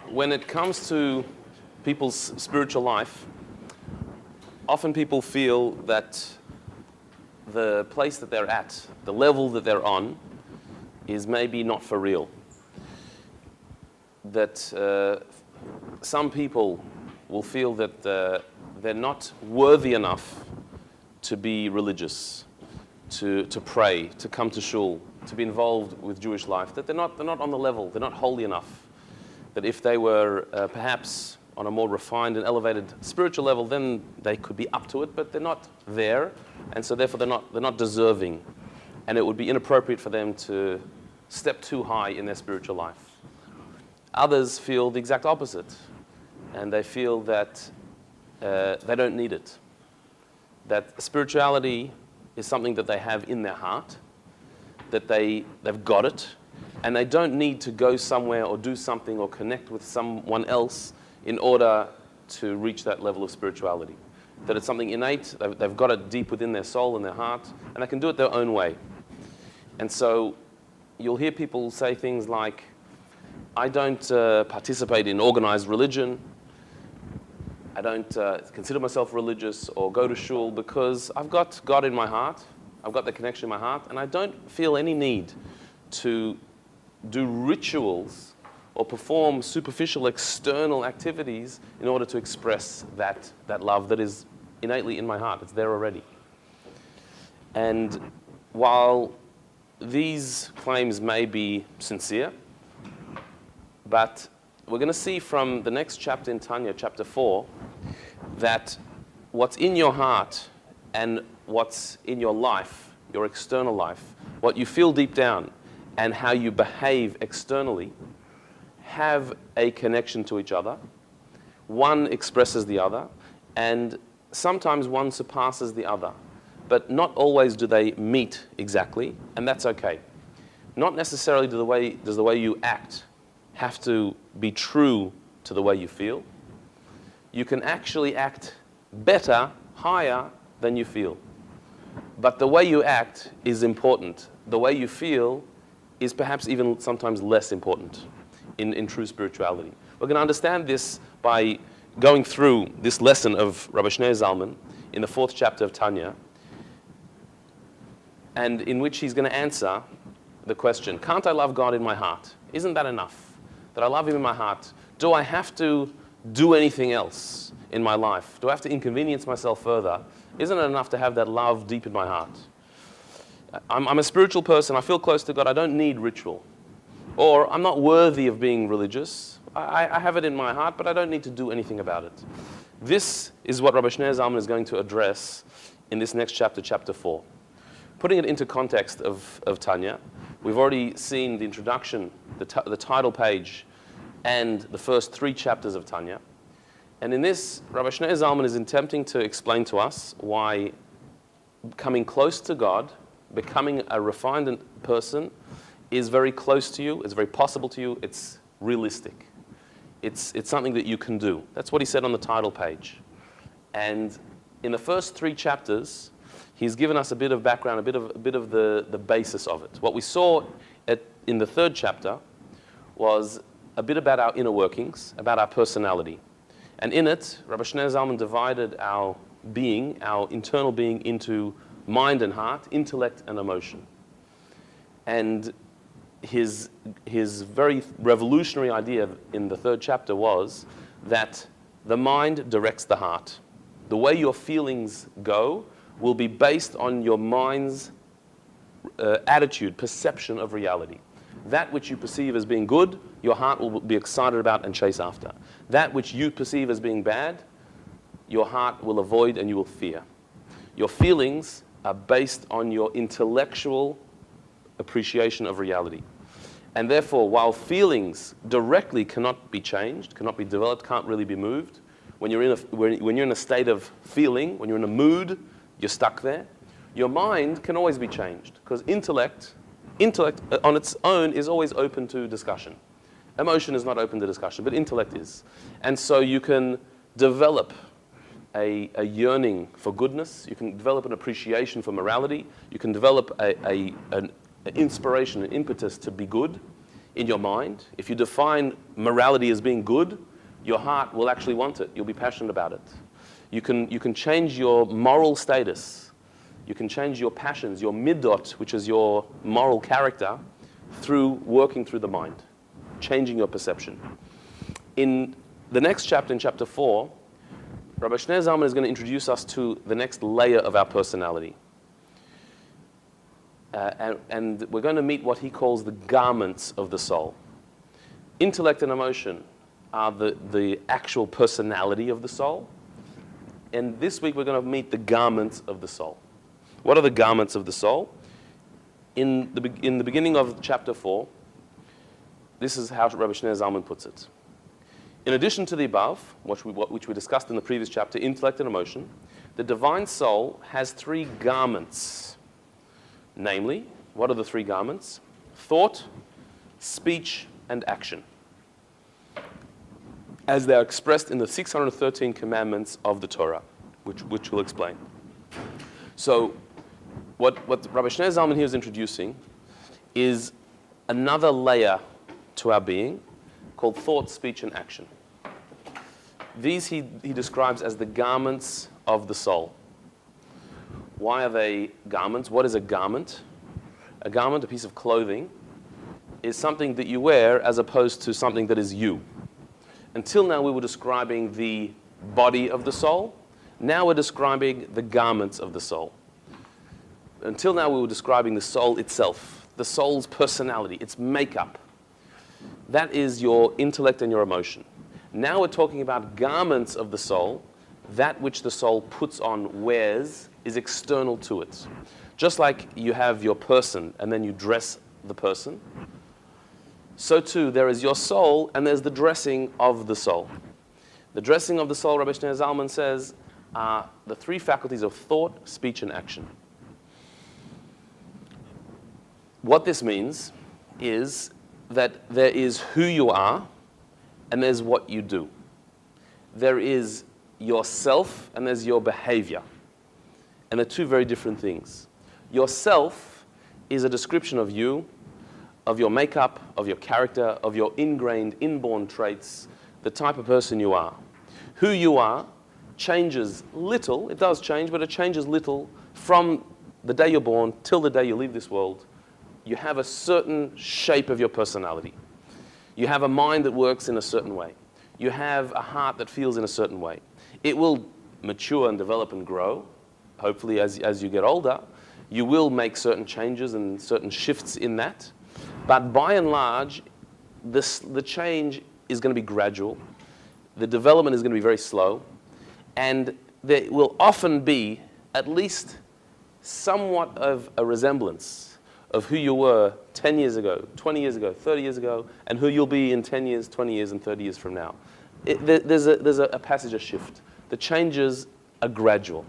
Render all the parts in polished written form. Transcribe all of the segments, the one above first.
when it comes to people's spiritual life, often people feel that the place that they're at, the level that they're on, is maybe not for real. That some people will feel that they're not worthy enough to be religious, to pray, to come to shul, to be involved with Jewish life, that they're not on the level, they're not holy enough. That if they were perhaps on a more refined and elevated spiritual level, then they could be up to it, but they're not there, and so therefore they're not deserving. And it would be inappropriate for them to step too high in their spiritual life. Others feel the exact opposite, and they feel that they don't need it. That spirituality is something that they have in their heart, that they've got it, and they don't need to go somewhere or do something or connect with someone else in order to reach that level of spirituality. That it's something innate, they've got it deep within their soul and their heart, and they can do it their own way. And so you'll hear people say things like, I don't participate in organized religion, I don't consider myself religious or go to shul because I've got God in my heart, I've got the connection in my heart, and I don't feel any need to do rituals or perform superficial external activities in order to express that love that is innately in my heart. It's there already. And while these claims may be sincere, but we're going to see from the next chapter in Tanya, chapter 4, that what's in your heart and what's in your life, your external life, what you feel deep down and how you behave externally have a connection to each other. One expresses the other, and sometimes one surpasses the other. But not always do they meet exactly, and that's okay. Not necessarily does the way you act have to be true to the way you feel. You can actually act better, higher than you feel. But the way you act is important. The way you feel is perhaps even sometimes less important in true spirituality. We're going to understand this by going through this lesson of Rabbi Zalman in the 4th chapter of Tanya, and in which he's going to answer the question, can't I love God in my heart? Isn't that enough? That I love Him in my heart? Do I have to do anything else in my life? Do I have to inconvenience myself further? Isn't it enough to have that love deep in my heart? I'm a spiritual person, I feel close to God, I don't need ritual. Or I'm not worthy of being religious. I have it in my heart, but I don't need to do anything about it. This is what Rabbi Zalman is going to address in this next chapter, chapter 4. Putting it into context of Tanya, we've already seen the introduction, the title page, and the first 3 chapters of Tanya. And in this, Rabbi Zalman is attempting to explain to us why coming close to God, becoming a refined person, is very close to you, it's very possible to you, it's realistic. It's something that you can do. That's what he said on the title page. And in the first 3 chapters, he's given us a bit of background, a bit of the basis of it. What we saw in the 3rd chapter was a bit about our inner workings, about our personality. And in it, Rabbi Zalman divided our being, our internal being, into mind and heart, intellect and emotion. And his very revolutionary idea in the 3rd chapter was that the mind directs the heart. The way your feelings go will be based on your mind's attitude, perception of reality. That which you perceive as being good, your heart will be excited about and chase after. That which you perceive as being bad, your heart will avoid and you will fear. Your feelings are based on your intellectual appreciation of reality. And therefore, while feelings directly cannot be changed, cannot be developed, can't really be moved, when you're in a state of feeling, when you're in a mood, you're stuck there. Your mind can always be changed, because intellect on its own is always open to discussion. Emotion is not open to discussion, but intellect is. And so you can develop a yearning for goodness, you can develop an appreciation for morality, you can develop an inspiration, an impetus to be good in your mind. If you define morality as being good, your heart will actually want it. You'll be passionate about it. You can change your moral status. You can change your passions, your midot, which is your moral character, through working through the mind, changing your perception. In the next chapter, in chapter 4, Rabbi Shneur Zalman is going to introduce us to the next layer of our personality. And we're going to meet what he calls the garments of the soul. Intellect and emotion are the actual personality of the soul. And this week we're going to meet the garments of the soul. What are the garments of the soul? In the beginning of chapter 4, this is how Rabbi Shneur Zalman puts it. In addition to the above, which we discussed in the previous chapter, intellect and emotion, the divine soul has 3 garments. Namely, what are the 3 garments? Thought, speech, and action, as they are expressed in the 613 commandments of the Torah, which we'll explain. So, what Rabbi Shneur Zalman here is introducing is another layer to our being called thought, speech, and action. These he describes as the garments of the soul. Why are they garments? What is a garment? A garment, a piece of clothing, is something that you wear as opposed to something that is you. Until now we were describing the body of the soul. Now we're describing the garments of the soul. Until now we were describing the soul itself, the soul's personality, its makeup. That is your intellect and your emotion. Now we're talking about garments of the soul. That which the soul puts on, wears, is external to it. Just like you have your person and then you dress the person, so too there is your soul and there's the dressing of the soul. The dressing of the soul, Rabbi Shneur Zalman says, are the 3 faculties of thought, speech, and action. What this means is that there is who you are and there's what you do. There is yourself and there's your behavior. And they're 2 very different things. Yourself is a description of you, of your makeup, of your character, of your ingrained, inborn traits, the type of person you are. Who you are changes little. It does change, but it changes little from the day you're born till the day you leave this world. You have a certain shape of your personality. You have a mind that works in a certain way. You have a heart that feels in a certain way. It will mature and develop and grow. Hopefully, as you get older, you will make certain changes and certain shifts in that. But by and large, the change is going to be gradual. The development is going to be very slow. And there will often be at least somewhat of a resemblance of who you were 10 years ago, 20 years ago, 30 years ago, and who you'll be in 10 years, 20 years, and 30 years from now. There's a passage, a shift. The changes are gradual.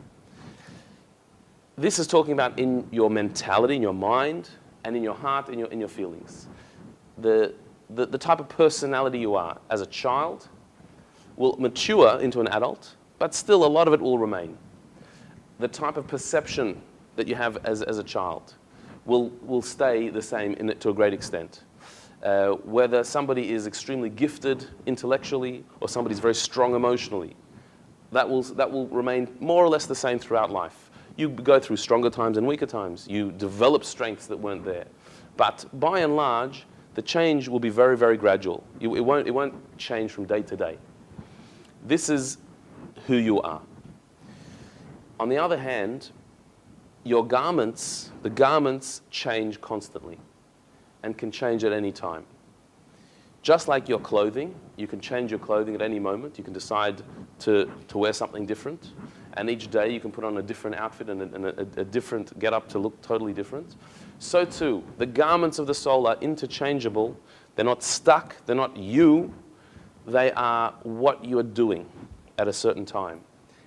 This is talking about in your mentality, in your mind, and in your heart, in your feelings. The type of personality you are as a child will mature into an adult, but still a lot of it will remain. The type of perception that you have as a child will stay the same to a great extent. Whether somebody is extremely gifted intellectually or somebody's very strong emotionally, that will remain more or less the same throughout life. You go through stronger times and weaker times. You develop strengths that weren't there. But by and large, the change will be very, very gradual. It won't change from day to day. This is who you are. On the other hand, your garments, the garments change constantly and can change at any time. Just like your clothing, you can change your clothing at any moment. You can decide to wear something different. And each day you can put on a different outfit and a different get-up to look totally different. So too, the garments of the soul are interchangeable. They're not stuck. They're not you. They are what you are doing at a certain time.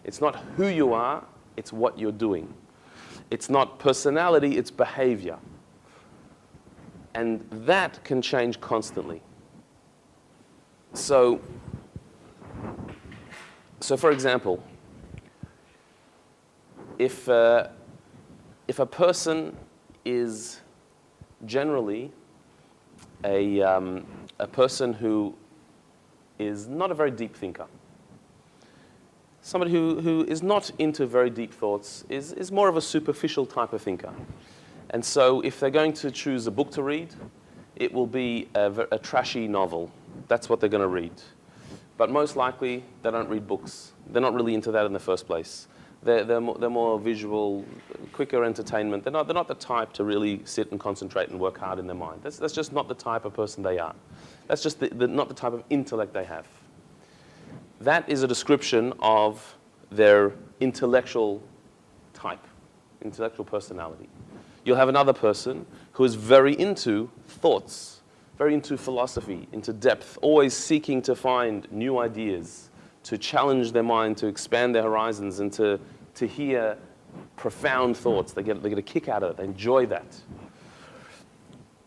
It's not who you are. It's what you're doing. It's not personality. It's behavior. And that can change constantly. So for example, if a person is generally a person who is not a very deep thinker. Somebody who is not into very deep thoughts is more of a superficial type of thinker. And so if they're going to choose a book to read, it will be a trashy novel. That's what they're going to read. But most likely, they don't read books. They're not really into that in the first place. They're more visual, quicker entertainment. They're not the type to really sit and concentrate and work hard in their mind. That's just not the type of person they are. That's just not the type of intellect they have. That is a description of their intellectual type, intellectual personality. You'll have another person who is very into thoughts, very into philosophy, into depth, always seeking to find new ideas, to challenge their mind, to expand their horizons, and to hear profound thoughts. They get a kick out of it. They enjoy that.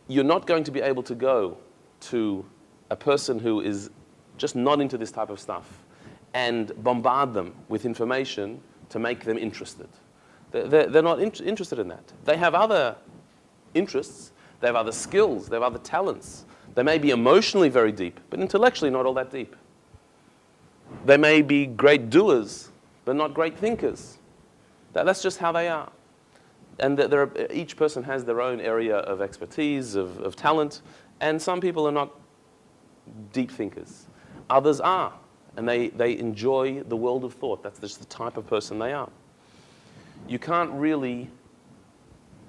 You're not going to be able to go to a person who is just not into this type of stuff and bombard them with information to make them interested. They're not interested in that. They have other interests. They have other skills. They have other talents. They may be emotionally very deep, but intellectually not all that deep. They may be great doers, but not great thinkers. That's just how they are. And each person has their own area of expertise, of talent, and some people are not deep thinkers. Others are, and they enjoy the world of thought. That's just the type of person they are. You can't really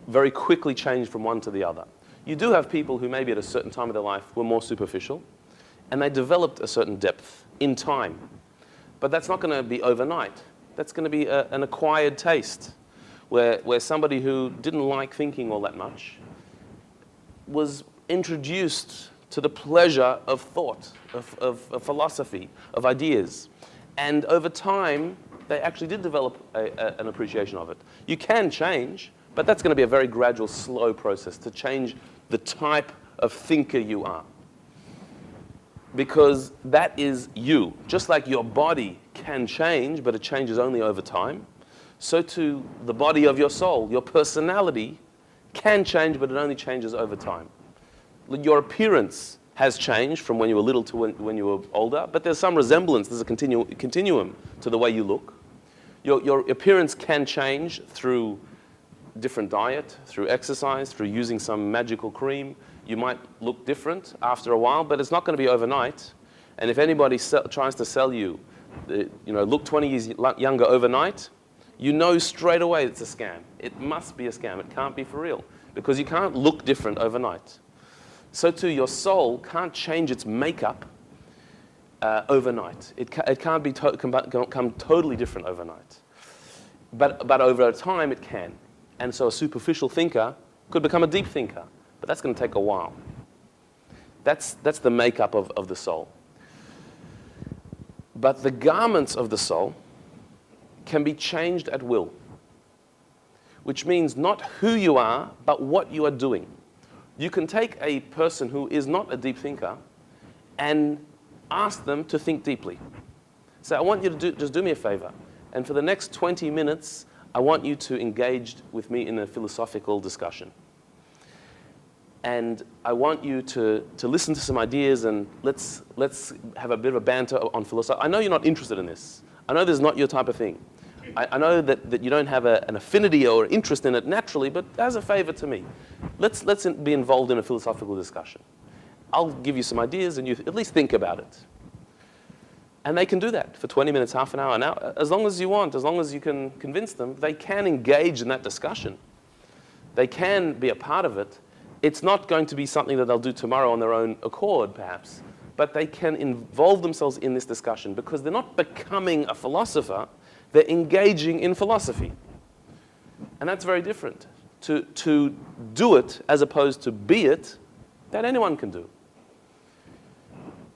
very quickly change from one to the other. You do have people who maybe at a certain time of their life were more superficial, and they developed a certain depth in time. But that's not going to be overnight. That's going to be an acquired taste, where somebody who didn't like thinking all that much was introduced to the pleasure of thought, of philosophy, of ideas. And over time, they actually did develop an appreciation of it. You can change, but that's going to be a very gradual, slow process to change the type of thinker you are. Because that is you. Just like your body can change, but it changes only over time, so too the body of your soul, your personality, can change, but it only changes over time. Your appearance has changed from when you were little to when you were older, but there's some resemblance, there's a continuum to the way you look. Your appearance can change through different diet, through exercise, through using some magical cream. You might look different after a while, but it's not going to be overnight. And if anybody tries to sell you, look 20 years younger overnight, you know straight away it's a scam. It must be a scam. It can't be for real, because you can't look different overnight. So too, your soul can't change its makeup overnight. It can't become totally different overnight. But over time, it can. And so a superficial thinker could become a deep thinker. But that's going to take a while. That's the makeup of the soul. But the garments of the soul can be changed at will, which means not who you are, but what you are doing. You can take a person who is not a deep thinker and ask them to think deeply. So I want you to just do me a favor. And for the next 20 minutes, I want you to engage with me in a philosophical discussion. And I want you to listen to some ideas, and let's have a bit of a banter on philosophy. I know you're not interested in this. I know this is not your type of thing. I know that you don't have an affinity or interest in it naturally, but as a favor to me, let's be involved in a philosophical discussion. I'll give you some ideas, and you at least think about it. And they can do that for 20 minutes, half an hour, an hour, as long as you want, as long as you can convince them. They can engage in that discussion. They can be a part of it. It's not going to be something that they'll do tomorrow on their own accord, perhaps. But they can involve themselves in this discussion because they're not becoming a philosopher. They're engaging in philosophy. And that's very different. To do it as opposed to be it, that anyone can do.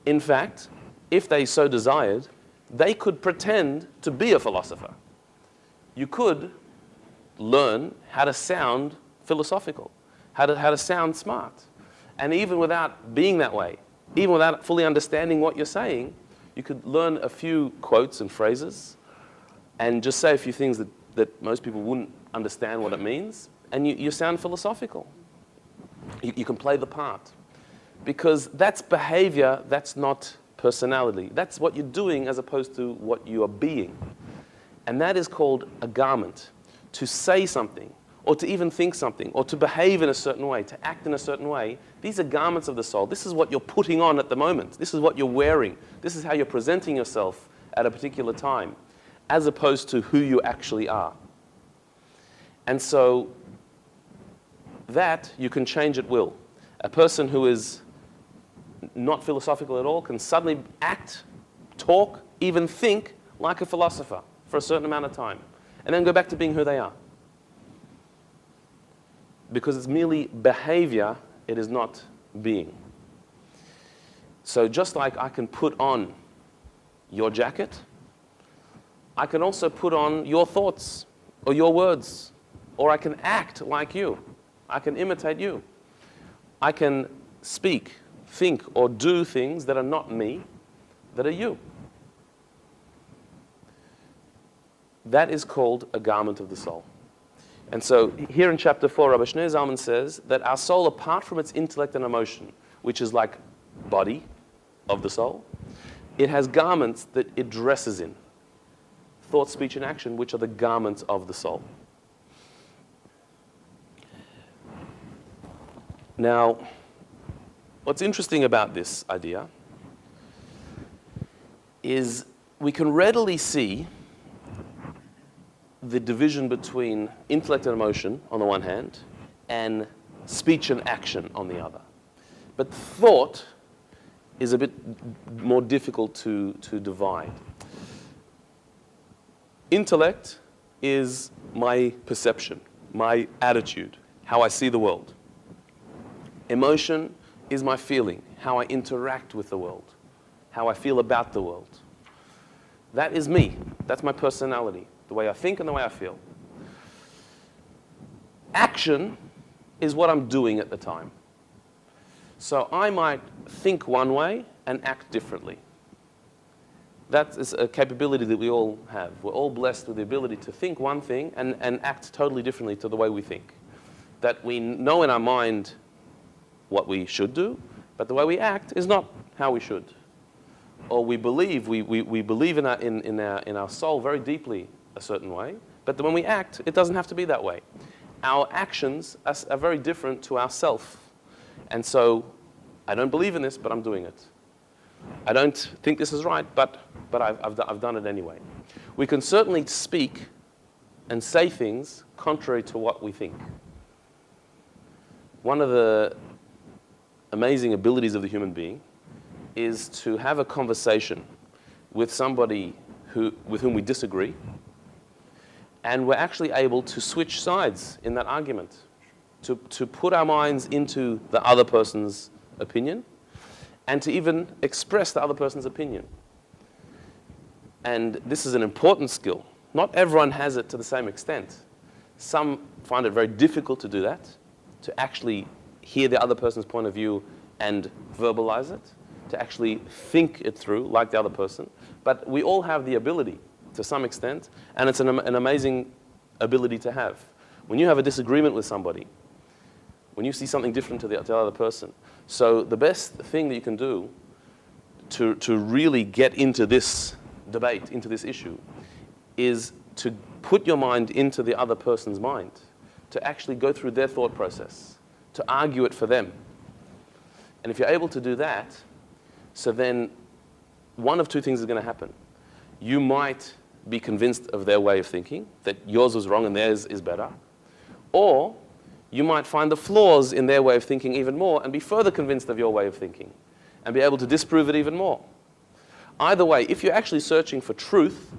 In fact, if they so desired, they could pretend to be a philosopher. You could learn how to sound philosophical, how to sound smart. And even without being that way, even without fully understanding what you're saying, you could learn a few quotes and phrases and just say a few things that most people wouldn't understand what it means, and you sound philosophical. You can play the part. Because that's behavior, that's not personality. That's what you're doing as opposed to what you are being. And that is called a garment. To say something, or to even think something, or to behave in a certain way, to act in a certain way, these are garments of the soul. This is what you're putting on at the moment. This is what you're wearing. This is how you're presenting yourself at a particular time, as opposed to who you actually are. And so that you can change at will. A person who is not philosophical at all can suddenly act, talk, even think like a philosopher for a certain amount of time, and then go back to being who they are. Because it's merely behavior, it is not being. So just like I can put on your jacket, I can also put on your thoughts or your words, or I can act like you. I can imitate you. I can speak, think, or do things that are not me, that are you. That is called a garment of the soul. And so here in chapter 4, Rabbi Shneur Zalman says that our soul, apart from its intellect and emotion, which is like body of the soul, it has garments that it dresses in. Thought, speech, and action, which are the garments of the soul. Now, what's interesting about this idea is we can readily see the division between intellect and emotion on the one hand and speech and action on the other. But thought is a bit more difficult to divide. Intellect is my perception, my attitude, how I see the world. Emotion is my feeling, how I interact with the world, how I feel about the world. That is me. That's my personality, the way I think and the way I feel. Action is what I'm doing at the time. So I might think one way and act differently. That is a capability that we all have. We're all blessed with the ability to think one thing and act totally differently to the way we think. That we know in our mind what we should do, but the way we act is not how we should. Or we believe in our soul very deeply a certain way, but when we act, it doesn't have to be that way. Our actions are very different to ourself. And so I don't believe in this, but I'm doing it. I don't think this is right, but I've done it anyway. We can certainly speak and say things contrary to what we think. One of the amazing abilities of the human being is to have a conversation with somebody with whom we disagree, and we're actually able to switch sides in that argument, to put our minds into the other person's opinion, and to even express the other person's opinion. And this is an important skill. Not everyone has it to the same extent. Some find it very difficult to do that, to actually hear the other person's point of view and verbalize it, to actually think it through like the other person. But we all have the ability to some extent, and it's an amazing ability to have. When you have a disagreement with somebody, when you see something different to the other person, so the best thing that you can do to really get into this debate, into this issue, is to put your mind into the other person's mind, to actually go through their thought process, to argue it for them. And if you're able to do that, so then one of two things is going to happen. You might be convinced of their way of thinking, that yours was wrong and theirs is better, or you might find the flaws in their way of thinking even more and be further convinced of your way of thinking and be able to disprove it even more. Either way, if you're actually searching for truth,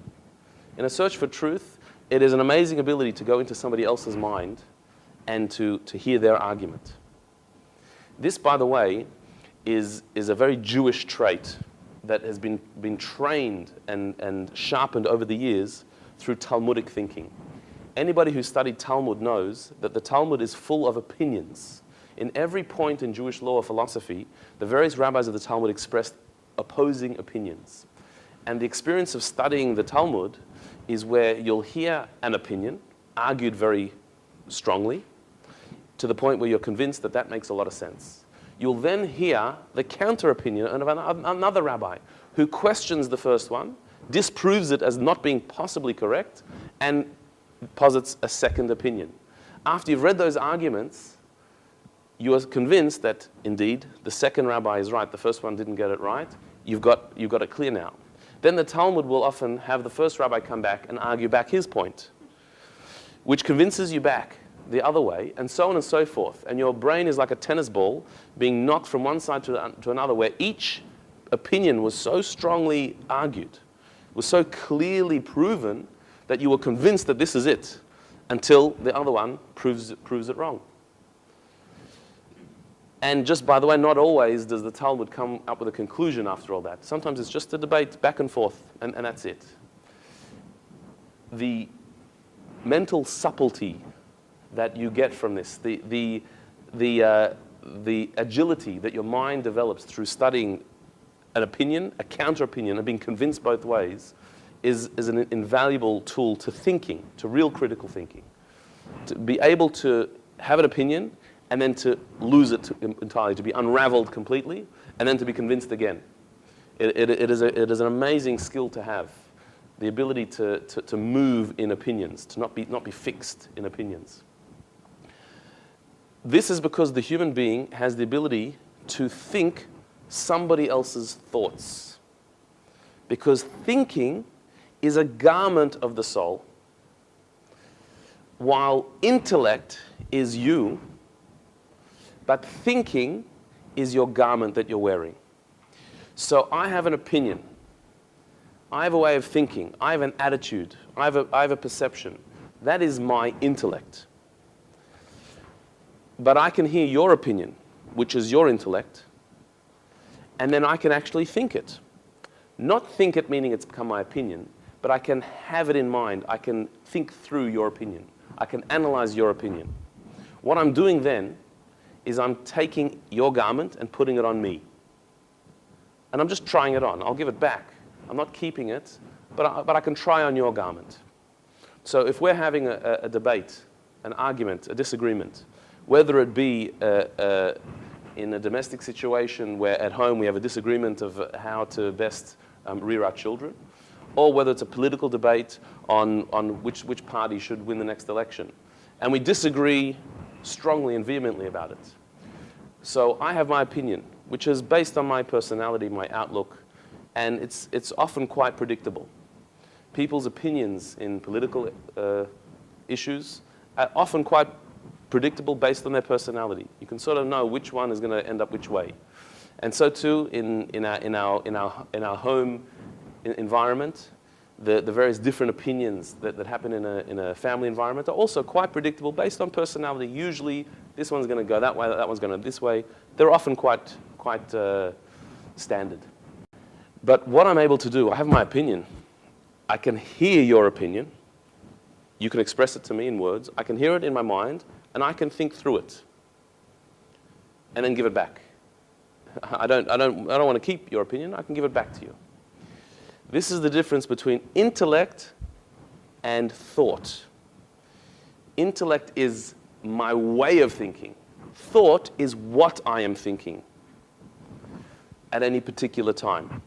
in a search for truth, it is an amazing ability to go into somebody else's mind and to hear their argument. This, by the way, is a very Jewish trait that has been trained and sharpened over the years through Talmudic thinking. Anybody who studied Talmud knows that the Talmud is full of opinions. In every point in Jewish law or philosophy, the various rabbis of the Talmud expressed opposing opinions. And the experience of studying the Talmud is where you'll hear an opinion argued very strongly to the point where you're convinced that that makes a lot of sense. you'll then hear the counter opinion of another rabbi who questions the first one, disproves it as not being possibly correct, and posits a second opinion. After you've read those arguments, you are convinced that indeed the second rabbi is right, the first one didn't get it right. You've got it clear now. Then the Talmud will often have the first rabbi come back and argue back his point, which convinces you back the other way, and so on and so forth. And your brain is like a tennis ball being knocked from one side to another, where each opinion was so strongly argued, was so clearly proven, that you were convinced that this is it, until the other one proves it wrong. And just by the way, not always does the Talmud come up with a conclusion after all that. Sometimes it's just a debate back and forth, and that's it. The mental subtlety that you get from this, the agility that your mind develops through studying an opinion, a counter opinion, and being convinced both ways, is an invaluable tool to thinking, to real critical thinking. To be able to have an opinion and then to lose it entirely, to be unraveled completely, and then to be convinced again. It is an amazing skill to have, the ability to move in opinions, to not be fixed in opinions. This is because the human being has the ability to think somebody else's thoughts. Because thinking is a garment of the soul, while intellect is you, but thinking is your garment that you're wearing. So I have an opinion. I have a way of thinking. I have an attitude. I have a perception. That is my intellect. But I can hear your opinion, which is your intellect, and then I can actually think it. Not think it meaning it's become my opinion, but I can have it in mind. I can think through your opinion. I can analyze your opinion. What I'm doing then is I'm taking your garment and putting it on me. And I'm just trying it on. I'll give it back. I'm not keeping it, but I can try on your garment. So if we're having a debate, an argument, a disagreement, whether it be in a domestic situation where at home we have a disagreement of how to best rear our children, or whether it's a political debate on which party should win the next election. And we disagree strongly and vehemently about it. So I have my opinion, which is based on my personality, my outlook, and it's often quite predictable. People's opinions in political issues are often quite predictable based on their personality. You can sort of know which one is going to end up which way. And so too in our home environment, the various different opinions that happen in a family environment are also quite predictable based on personality. Usually this one's going to go that way, that one's going to this way. They're often quite standard. But what I'm able to do, I have my opinion. I can hear your opinion. You can express it to me in words. I can hear it in my mind, and I can think through it, and then give it back. I don't want to keep your opinion. I can give it back to you. This is the difference between intellect and thought. Intellect is my way of thinking. Thought is what I am thinking at any particular time.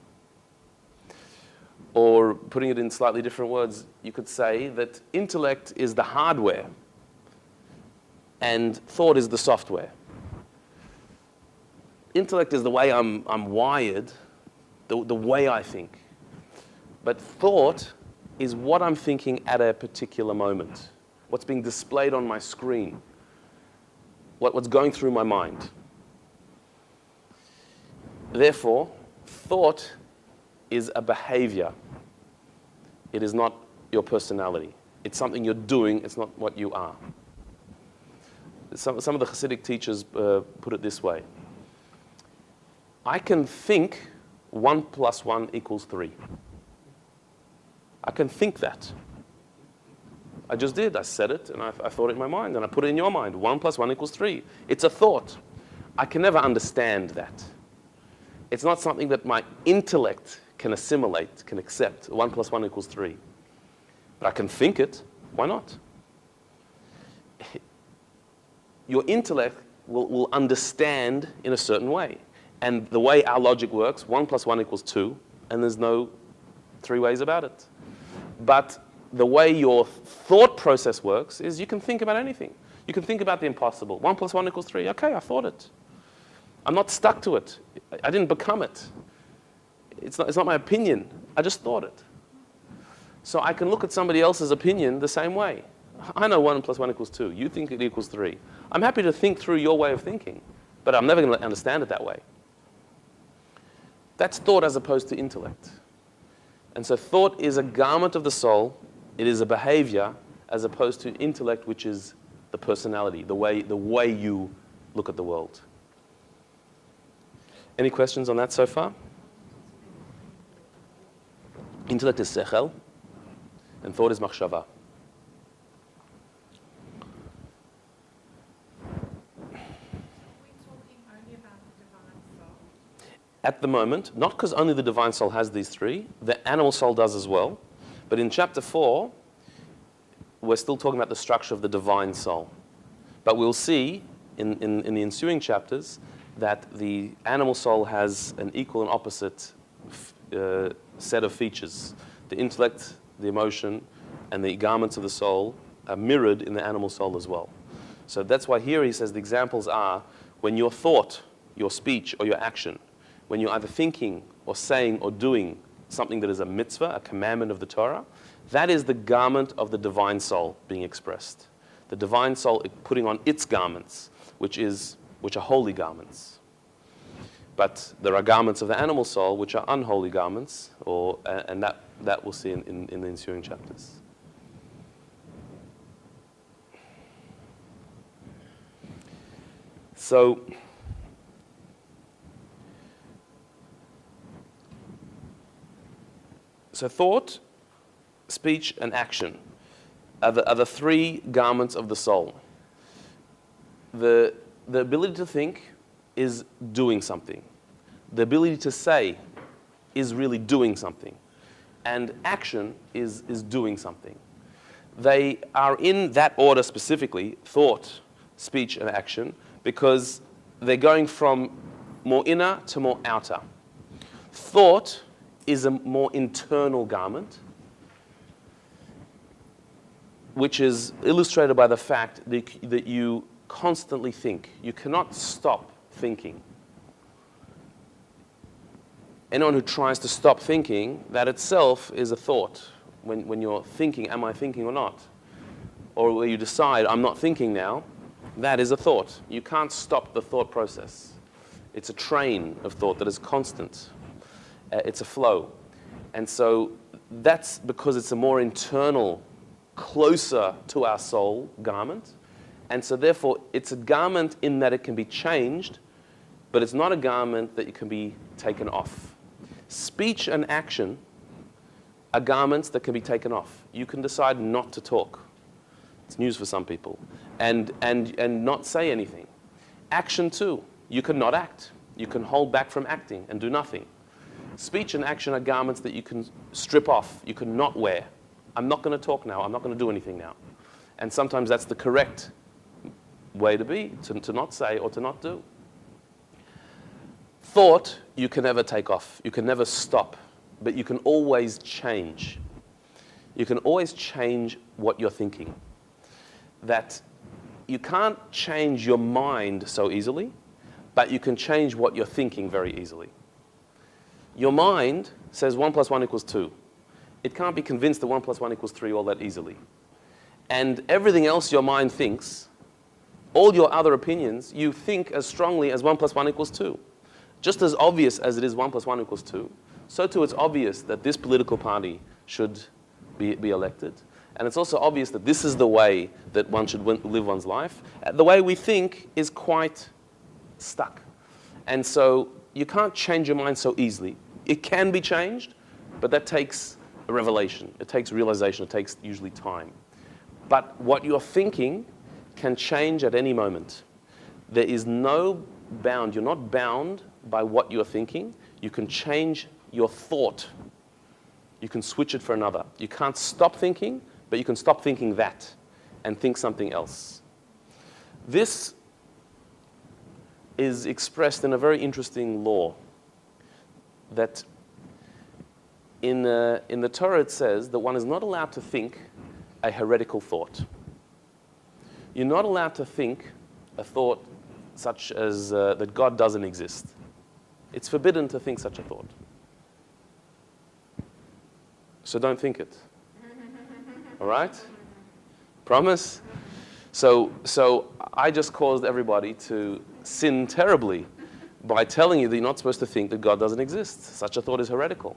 Or putting it in slightly different words, you could say that intellect is the hardware and thought is the software. Intellect is the way I'm wired, the way I think. But thought is what I'm thinking at a particular moment, what's being displayed on my screen, what's going through my mind. Therefore, thought is a behavior. It is not your personality. It's something you're doing, it's not what you are. Some of the Hasidic teachers put it this way. I can think 1 + 1 = 3. I can think that. I just did. I said it, and I thought it in my mind, and I put it in your mind. 1 + 1 = 3. It's a thought. I can never understand that. It's not something that my intellect can assimilate, can accept. 1 + 1 = 3. But I can think it. Why not? Your intellect will understand in a certain way. And the way our logic works, 1 + 1 = 2, and there's no three ways about it. But the way your thought process works is you can think about anything. You can think about the impossible. 1 + 1 = 3. Okay, I thought it. I'm not stuck to it. I didn't become it. It's not my opinion. I just thought it. So I can look at somebody else's opinion the same way. I know 1 + 1 = 2. You think it equals 3. I'm happy to think through your way of thinking, but I'm never going to understand it that way. That's thought as opposed to intellect. And so thought is a garment of the soul. It is a behavior as opposed to intellect, which is the personality, the way you look at the world. Any questions on that so far? Intellect is sechel, and thought is machshava. At the moment, not because only the divine soul has these three, the animal soul does as well. But in chapter 4, we're still talking about the structure of the divine soul. But we'll see in the ensuing chapters that the animal soul has an equal and opposite set of features. The intellect, the emotion, and the garments of the soul are mirrored in the animal soul as well. So that's why here he says the examples are when your thought, your speech, or your action, when you're either thinking or saying or doing something that is a mitzvah, a commandment of the Torah, that is the garment of the divine soul being expressed. The divine soul putting on its garments, which are holy garments. But there are garments of the animal soul which are unholy garments, and that we'll see in the ensuing chapters. So thought, speech, and action are the three garments of the soul. The ability to think is doing something. The ability to say is really doing something. And action is doing something. They are in that order specifically, thought, speech, and action, because they're going from more inner to more outer. Thought is a more internal garment, which is illustrated by the fact that you constantly think. You cannot stop thinking. Anyone who tries to stop thinking, that itself is a thought. When you're thinking, am I thinking or not? Or where you decide, I'm not thinking now, that is a thought. You can't stop the thought process. It's a train of thought that is constant. It's a flow. And so that's because it's a more internal, closer to our soul garment. And so therefore, it's a garment in that it can be changed, but it's not a garment that it can be taken off. Speech and action are garments that can be taken off. You can decide not to talk. It's news for some people. And not say anything. Action too. You can not act. You can hold back from acting and do nothing. Speech and action are garments that you can strip off. You can not wear. I'm not going to talk now. I'm not going to do anything now. And sometimes that's the correct way to be, to not say or to not do. Thought, you can never take off. You can never stop. But you can always change. You can always change what you're thinking. That you can't change your mind so easily, but you can change what you're thinking very easily. Your mind says 1 + 1 = 2. It can't be convinced that 1 + 1 = 3 all that easily. And everything else your mind thinks, all your other opinions, you think as strongly as 1 + 1 = 2. Just as obvious as it is 1 + 1 = 2, so too it's obvious that this political party should be elected. And it's also obvious that this is the way that one should live one's life. The way we think is quite stuck. And so you can't change your mind so easily. It can be changed, but that takes a revelation. It takes realization. It takes usually time. But what you're thinking can change at any moment. There is no bound. You're not bound by what you're thinking. You can change your thought. You can switch it for another. You can't stop thinking, but you can stop thinking that and think something else. This is expressed in a very interesting law that in the Torah it says that one is not allowed to think a heretical thought. You're not allowed to think a thought such as that God doesn't exist. It's forbidden to think such a thought. So don't think it. All right? Promise? So I just caused everybody to sin terribly by telling you that you're not supposed to think that God doesn't exist. Such a thought is heretical.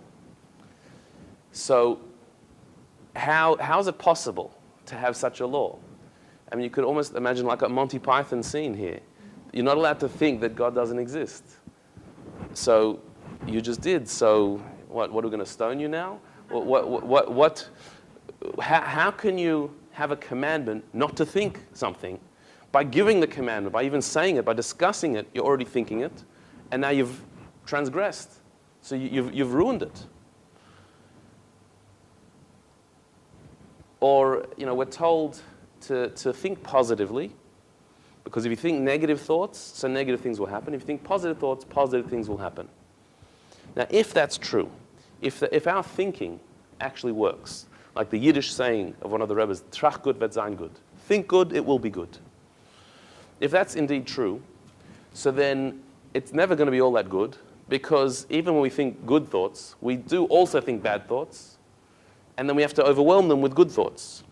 So how is it possible to have such a law? I mean, you could almost imagine like a Monty Python scene here. You're not allowed to think that God doesn't exist. So you just did. So what are we going to stone you now? How can you have a commandment not to think something? By giving the commandment, by even saying it, by discussing it, you're already thinking it, and now you've transgressed. So you've ruined it. Or, we're told to think positively, because if you think negative thoughts, so negative things will happen. If you think positive thoughts, positive things will happen. Now, if that's true, if our thinking actually works, like the Yiddish saying of one of the Rebbes, Trach gut wird sein gut. Think good, it will be good. If that's indeed true, so then it's never going to be all that good, because even when we think good thoughts, we do also think bad thoughts, and then we have to overwhelm them with good thoughts.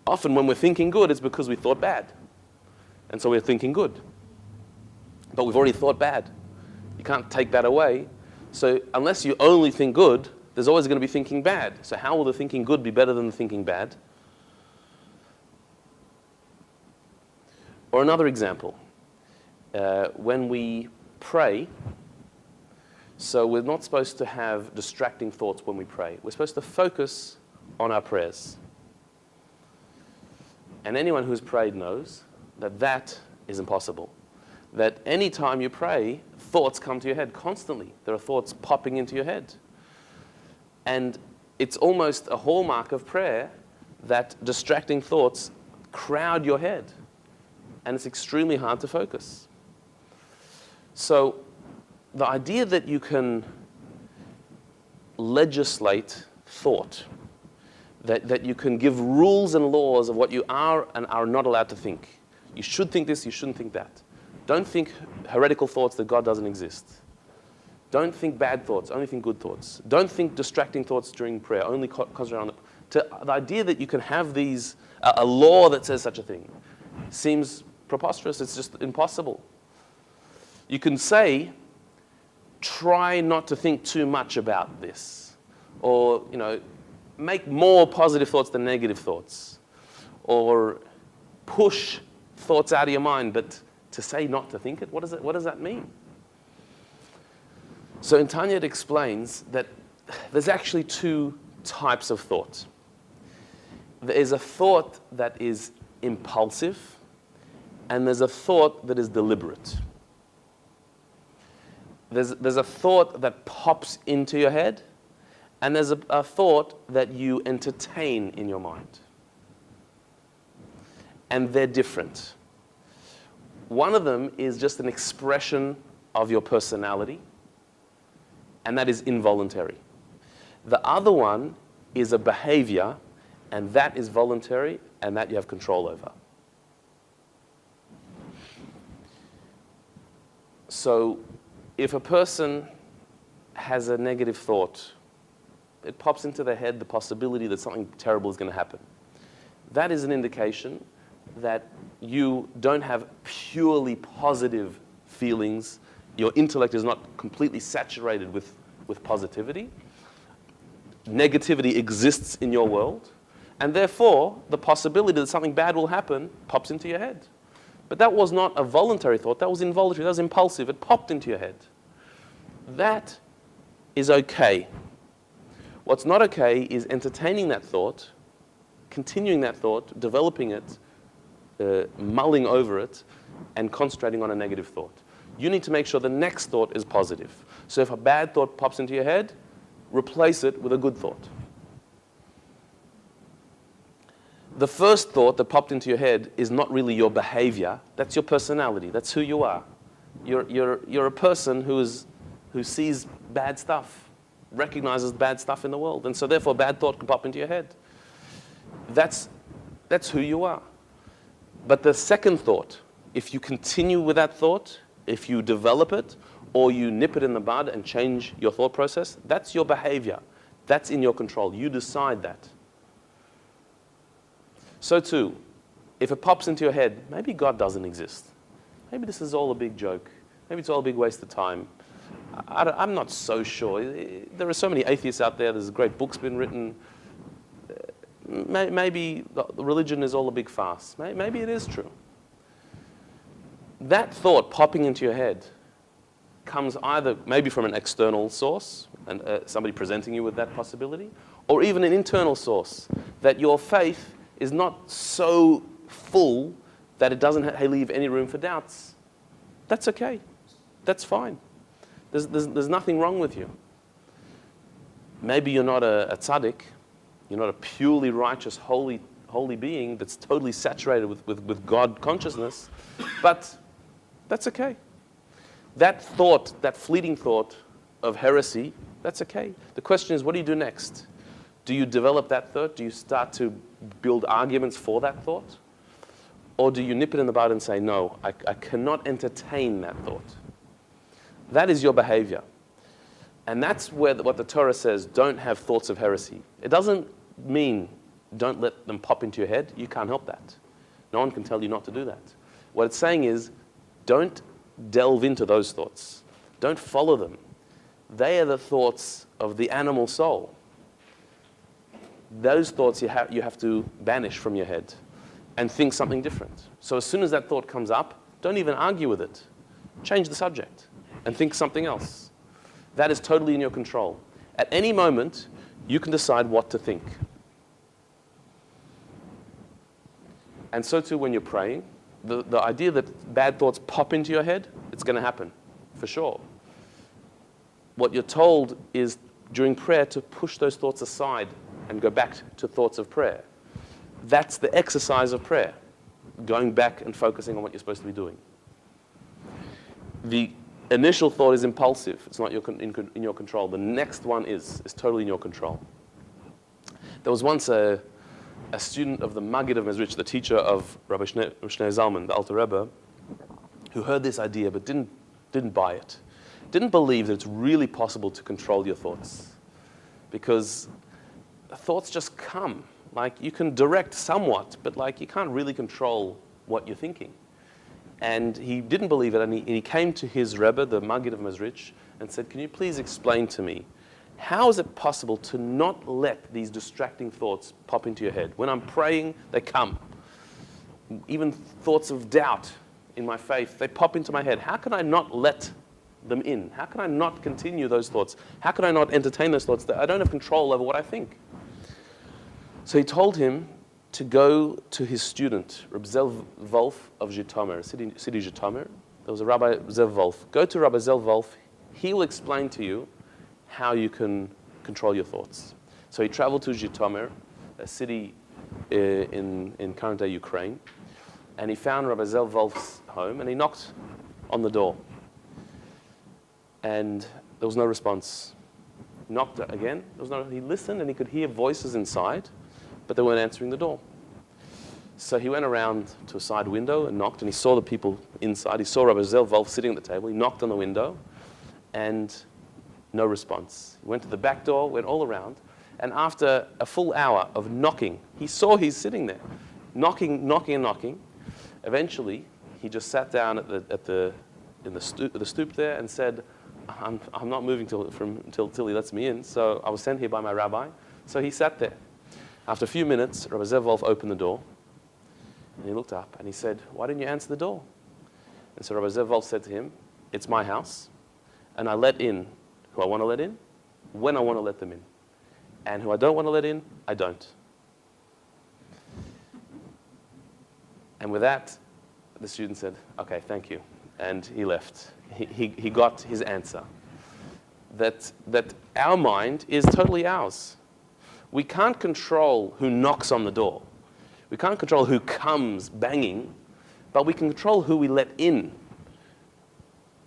Often when we're thinking good, it's because we thought bad. And so we're thinking good. But we've already thought bad. You can't take that away. So unless you only think good, there's always going to be thinking bad. So how will the thinking good be better than the thinking bad? Or another example. When we pray, so we're not supposed to have distracting thoughts when we pray. We're supposed to focus on our prayers. And anyone who's prayed knows that that is impossible. That any time you pray, thoughts come to your head constantly. There are thoughts popping into your head. And it's almost a hallmark of prayer that distracting thoughts crowd your head. And it's extremely hard to focus. So the idea that you can legislate thought, that you can give rules and laws of what you are and are not allowed to think. You should think this, you shouldn't think that. Don't think heretical thoughts that God doesn't exist. Don't think bad thoughts, only think good thoughts. Don't think distracting thoughts during prayer, only concentrate on the idea that you can have these, a law that says such a thing, seems preposterous. It's just impossible. You can say, try not to think too much about this. Or, make more positive thoughts than negative thoughts. Or push thoughts out of your mind, but to say not to think it, what does that mean? So in Tanya it explains that there's actually two types of thought. There is a thought that is impulsive, and there's a thought that is deliberate. There's a thought that pops into your head, and there's a thought that you entertain in your mind. And they're different. One of them is just an expression of your personality, and that is involuntary. The other one is a behavior, and that is voluntary, and that you have control over. So if a person has a negative thought, it pops into their head the possibility that something terrible is going to happen. That is an indication that you don't have purely positive feelings. Your intellect is not completely saturated with positivity. Negativity exists in your world, and therefore the possibility that something bad will happen pops into your head. But that was not a voluntary thought, that was involuntary, that was impulsive, it popped into your head. That is okay. What's not okay is entertaining that thought, continuing that thought, developing it, mulling over it, and concentrating on a negative thought. You need to make sure the next thought is positive. So if a bad thought pops into your head, replace it with a good thought. The first thought that popped into your head is not really your behavior, that's your personality, that's who you are. You're a person who sees bad stuff, recognizes bad stuff in the world, and so therefore bad thought can pop into your head. That's who you are. But the second thought, if you continue with that thought, if you develop it, or you nip it in the bud and change your thought process, that's your behavior. That's in your control. You decide that. So too, if it pops into your head, maybe God doesn't exist. Maybe this is all a big joke. Maybe it's all a big waste of time. I'm not so sure. There are so many atheists out there. There's great books been written. Maybe the religion is all a big farce. Maybe it is true. That thought popping into your head comes either maybe from an external source, and somebody presenting you with that possibility, or even an internal source, that your faith is not so full that it doesn't leave any room for doubts. That's okay. That's fine. There's nothing wrong with you. Maybe you're not a tzaddik. You're not a purely righteous, holy being that's totally saturated with God consciousness, but that's okay. That thought, that fleeting thought of heresy, that's okay. The question is, what do you do next? Do you develop that thought? Do you start to build arguments for that thought? Or do you nip it in the bud and say, no, I cannot entertain that thought? That is your behavior. And that's what the Torah says, don't have thoughts of heresy. It doesn't mean don't let them pop into your head. You can't help that. No one can tell you not to do that. What it's saying is, don't delve into those thoughts. Don't follow them. They are the thoughts of the animal soul. Those thoughts you have to banish from your head and think something different. So as soon as that thought comes up, don't even argue with it. Change the subject and think something else. That is totally in your control. At any moment, you can decide what to think. And so too when you're praying, the idea that bad thoughts pop into your head, it's going to happen, for sure. What you're told is during prayer to push those thoughts aside and go back to thoughts of prayer. That's the exercise of prayer, going back and focusing on what you're supposed to be doing. The initial thought is impulsive. It's not in your control. The next one is totally in your control. There was once a student of the Maggid of Mezrich, the teacher of Rabbi Shneur Zalman, the Alter Rebbe, who heard this idea but didn't buy it. Didn't believe that it's really possible to control your thoughts. Because thoughts just come. Like, you can direct somewhat, but like you can't really control what you're thinking. And he didn't believe it, and he came to his Rebbe, the Maggid of Mezrich, and said, can you please explain to me, how is it possible to not let these distracting thoughts pop into your head? When I'm praying, they come. Even thoughts of doubt in my faith, they pop into my head. How can I not let them in? How can I not continue those thoughts? How can I not entertain those thoughts? That I don't have control over what I think. So he told him to go to his student, Rabbi Zev Wolf of Zhytomyr, city Zhytomyr. There was a Rabbi Zev Wolf. Go to Rabbi Zev Wolf. He will explain to you how you can control your thoughts. So he traveled to Zhytomyr, a city in current-day Ukraine, and he found Rabbi Zev Wolf's home, and he knocked on the door. And there was no response. He knocked again. He listened, and he could hear voices inside, but they weren't answering the door. So he went around to a side window and knocked, and he saw the people inside. He saw Rabbi Zev Wolf sitting at the table. He knocked on the window, and no response. He went to the back door, went all around, and after a full hour of knocking, he saw he's sitting there, knocking. Eventually, he just sat down in the stoop there and said, I'm not moving till he lets me in. So I was sent here by my rabbi. So he sat there. After a few minutes, Rabbi Zev Wolf opened the door, and he looked up and he said, why didn't you answer the door? And so Rabbi Zev Wolf said to him, it's my house, and I let in who I want to let in, when I want to let them in. And who I don't want to let in, I don't. And with that, the student said, okay, thank you. And he left. He got his answer. That our mind is totally ours. We can't control who knocks on the door. We can't control who comes banging, but we can control who we let in.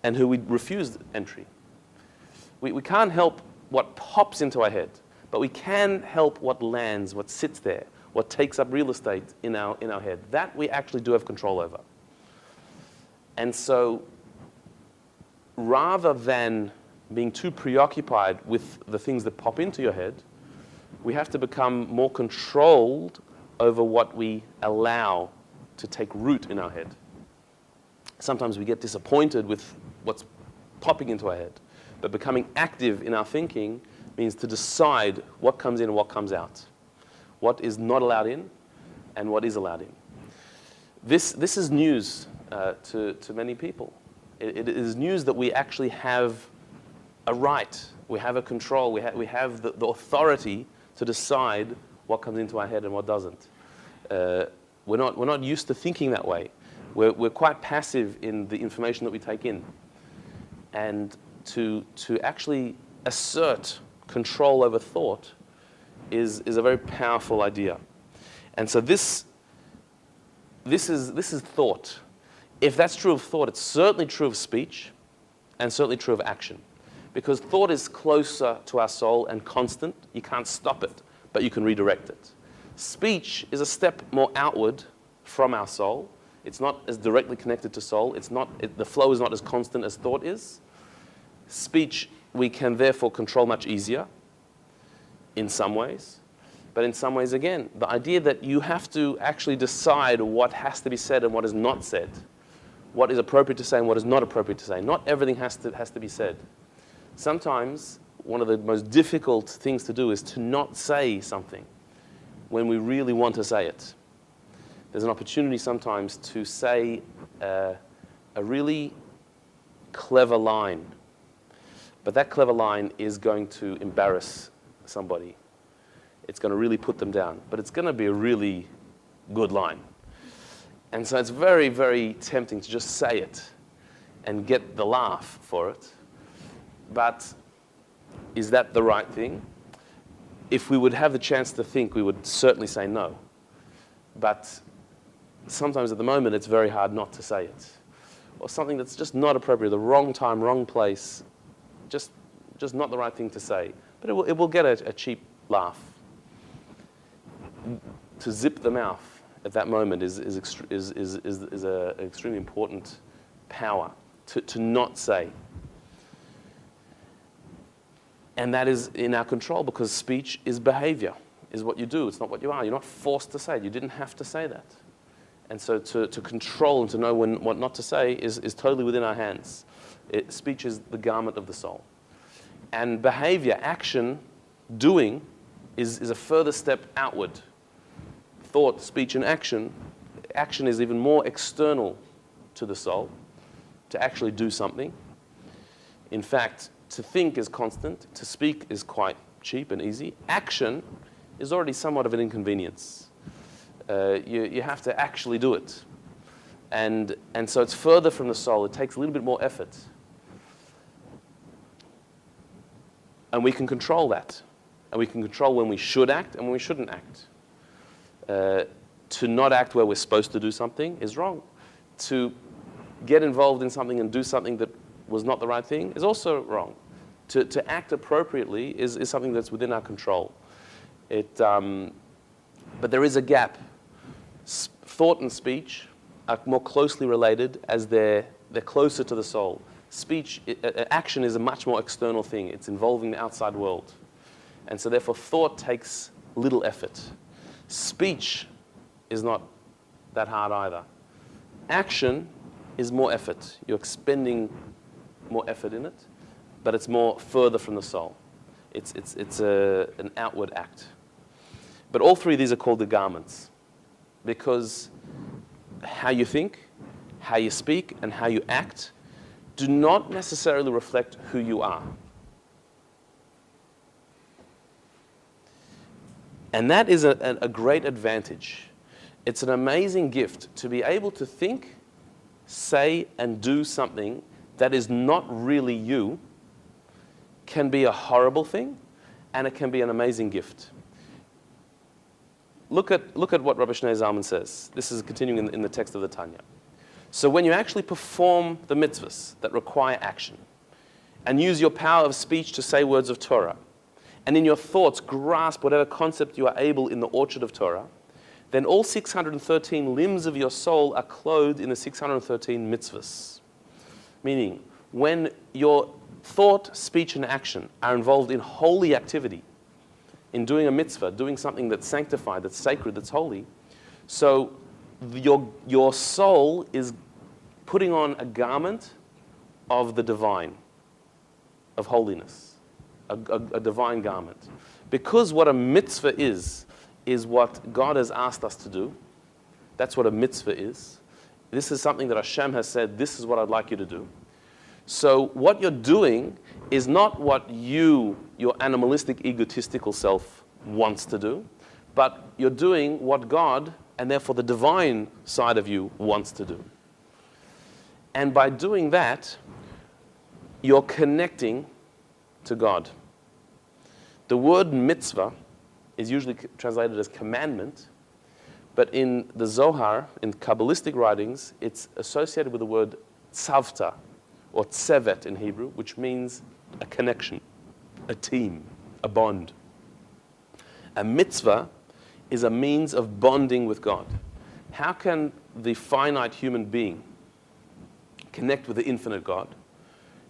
and who we refuse entry. We can't help what pops into our head, but we can help what lands, what sits there, what takes up real estate in our head. That we actually do have control over. And so rather than being too preoccupied with the things that pop into your head, we have to become more controlled over what we allow to take root in our head. Sometimes we get disappointed with what's popping into our head, but becoming active in our thinking means to decide what comes in and what comes out, what is not allowed in and what is allowed in. This is news to many people. It is news that we actually have a right, we have a control, we have the authority to decide what comes into our head and what doesn't. We're not used to thinking that way. We're quite passive in the information that we take in. And to actually assert control over thought is a very powerful idea. And so this is thought. If that's true of thought, it's certainly true of speech and certainly true of action. Because thought is closer to our soul and constant. You can't stop it, but you can redirect it. Speech is a step more outward from our soul. It's not as directly connected to soul. The flow is not as constant as thought is. Speech we can therefore control much easier in some ways. But in some ways, again, the idea that you have to actually decide what has to be said and what is not said, what is appropriate to say and what is not appropriate to say. Not everything has to be said. Sometimes one of the most difficult things to do is to not say something when we really want to say it. There's an opportunity sometimes to say a really clever line, but that clever line is going to embarrass somebody. It's going to really put them down, but it's going to be a really good line. And so it's very, very tempting to just say it and get the laugh for it. But is that the right thing? If we would have the chance to think, we would certainly say no. But sometimes at the moment, it's very hard not to say it. Or something that's just not appropriate, the wrong time, wrong place, just not the right thing to say. But it will get a cheap laugh. To zip the mouth at that moment is an extremely important power to not say. And that is in our control because speech is behavior, is what you do. It's not what you are. You're not forced to say it. You didn't have to say that. And so to control and to know what not to say is totally within our hands. Speech is the garment of the soul. And behavior, action, doing, is a further step outward. Thought, speech, and action. Action is even more external to the soul, to actually do something. In fact, to think is constant. To speak is quite cheap and easy. Action is already somewhat of an inconvenience. You have to actually do it. And so it's further from the soul. It takes a little bit more effort. And we can control that. And we can control when we should act and when we shouldn't act. To not act where we're supposed to do something is wrong. To get involved in something and do something that was not the right thing is also wrong. To act appropriately is something that's within our control. But there is a gap. Thought and speech are more closely related as they're closer to the soul. Action is a much more external thing. It's involving the outside world. And so therefore thought takes little effort. Speech is not that hard either. Action is more effort. You're expending more effort in it, but it's more further from the soul. It's an outward act. But all three of these are called the garments because how you think, how you speak, and how you act do not necessarily reflect who you are. And that is a great advantage. It's an amazing gift to be able to think, say, and do something that is not really you. Can be a horrible thing, and it can be an amazing gift. Look at what Rabbi Shneur Zalman says. This is continuing in the text of the Tanya. So when you actually perform the mitzvahs that require action, and use your power of speech to say words of Torah, and in your thoughts grasp whatever concept you are able in the orchard of Torah, then all 613 limbs of your soul are clothed in the 613 mitzvahs. Meaning, when your thought, speech, and action are involved in holy activity, in doing a mitzvah, doing something that's sanctified, that's sacred, that's holy, so your soul is putting on a garment of the divine, of holiness, a divine garment. Because what a mitzvah is what God has asked us to do. That's what a mitzvah is. This is something that Hashem has said, this is what I'd like you to do. So what you're doing is not what your animalistic, egotistical self wants to do, but you're doing what God, and therefore the divine side of you, wants to do. And by doing that, you're connecting to God. The word mitzvah is usually translated as commandment, but in the Zohar, in Kabbalistic writings, it's associated with the word tzavta, or tsevet in Hebrew, which means a connection, a team, a bond. A mitzvah is a means of bonding with God. How can the finite human being connect with the infinite God?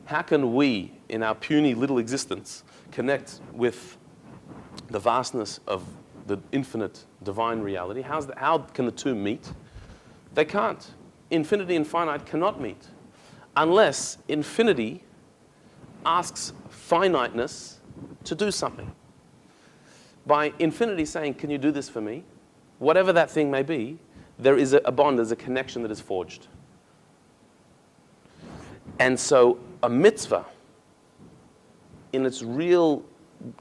How can we, in our puny little existence, connect with the vastness of the infinite divine reality? How can the two meet? They can't. Infinity and finite cannot meet unless infinity asks finiteness to do something. By infinity saying, can you do this for me? Whatever that thing may be, there is a bond, there's a connection that is forged. And so a mitzvah, in its real,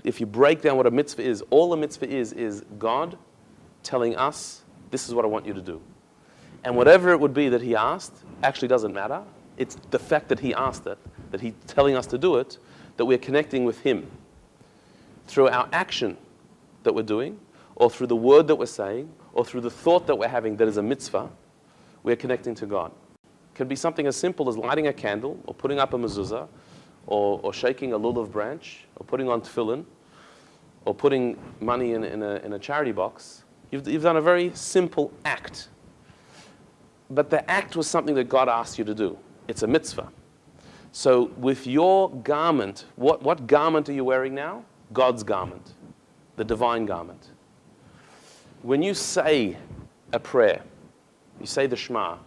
if you break down what a mitzvah is, all a mitzvah is God telling us, this is what I want you to do. And whatever it would be that he asked actually doesn't matter. It's the fact that he asked it, that he's telling us to do it, that we're connecting with him. Through our action that we're doing, or through the word that we're saying, or through the thought that we're having that is a mitzvah, we're connecting to God. It can be something as simple as lighting a candle, or putting up a mezuzah, or shaking a lulav branch, or putting on tefillin, or putting money in a charity box. You've done a very simple act. But the act was something that God asked you to do. It's a mitzvah. So with your garment, what garment are you wearing now? God's garment, the divine garment. When you say a prayer, you say the Shema,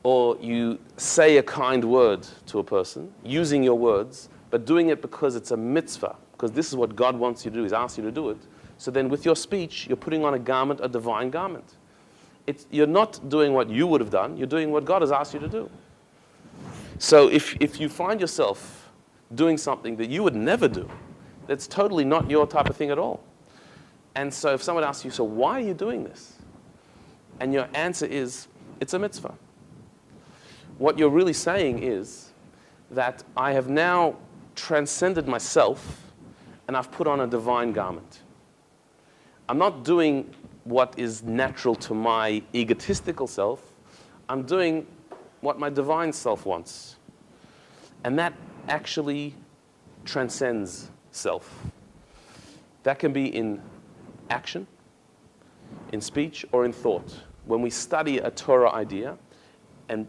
or you say a kind word to a person, using your words, but doing it because it's a mitzvah, because this is what God wants you to do, He's asked you to do it. So then with your speech, you're putting on a garment, a divine garment. You're not doing what you would have done, you're doing what God has asked you to do. So if you find yourself doing something that you would never do, that's totally not your type of thing at all. And so if someone asks you, so why are you doing this? And your answer is, it's a mitzvah. What you're really saying is that I have now transcended myself and I've put on a divine garment. I'm not doing what is natural to my egotistical self. I'm doing what my divine self wants. And that actually transcends self. That can be in action, in speech, or in thought. When we study a Torah idea and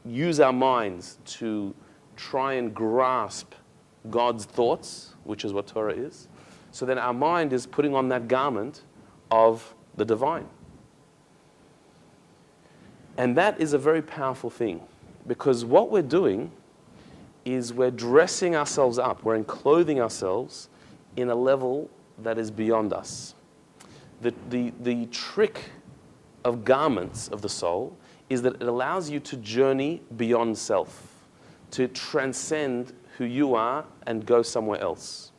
use our minds to try and grasp God's thoughts, which is what Torah is, so then our mind is putting on that garment of the divine. And that is a very powerful thing, because what we're doing is we're dressing ourselves up, we're enclothing ourselves in a level that is beyond us. The trick of garments of the soul is that it allows you to journey beyond self, to transcend who you are and go somewhere else.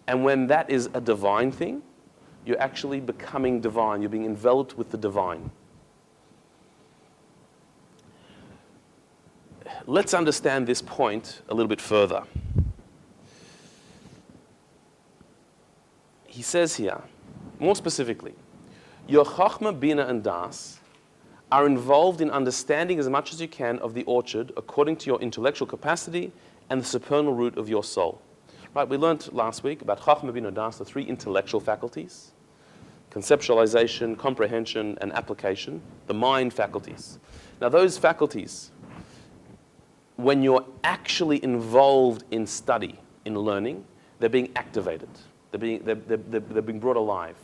And when that is a divine thing, you're actually becoming divine. You're being enveloped with the divine. Let's understand this point a little bit further. He says here, more specifically, your Chochmah, Bina, and Das are involved in understanding as much as you can of the orchard according to your intellectual capacity and the supernal root of your soul. Right, we learned last week about Chachma Bina Das, the three intellectual faculties: conceptualization, comprehension, and application, the mind faculties. Now those faculties, when you're actually involved in study, in learning, they're being activated. They're being brought alive.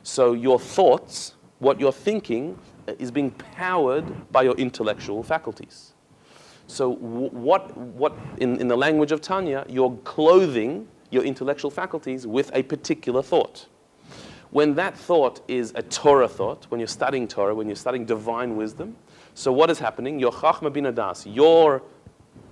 So your thoughts, what you're thinking, is being powered by your intellectual faculties. So what in the language of Tanya, you're clothing your intellectual faculties with a particular thought. When that thought is a Torah thought, when you're studying Torah, when you're studying divine wisdom, so what is happening? Your Chachma Bina Das, your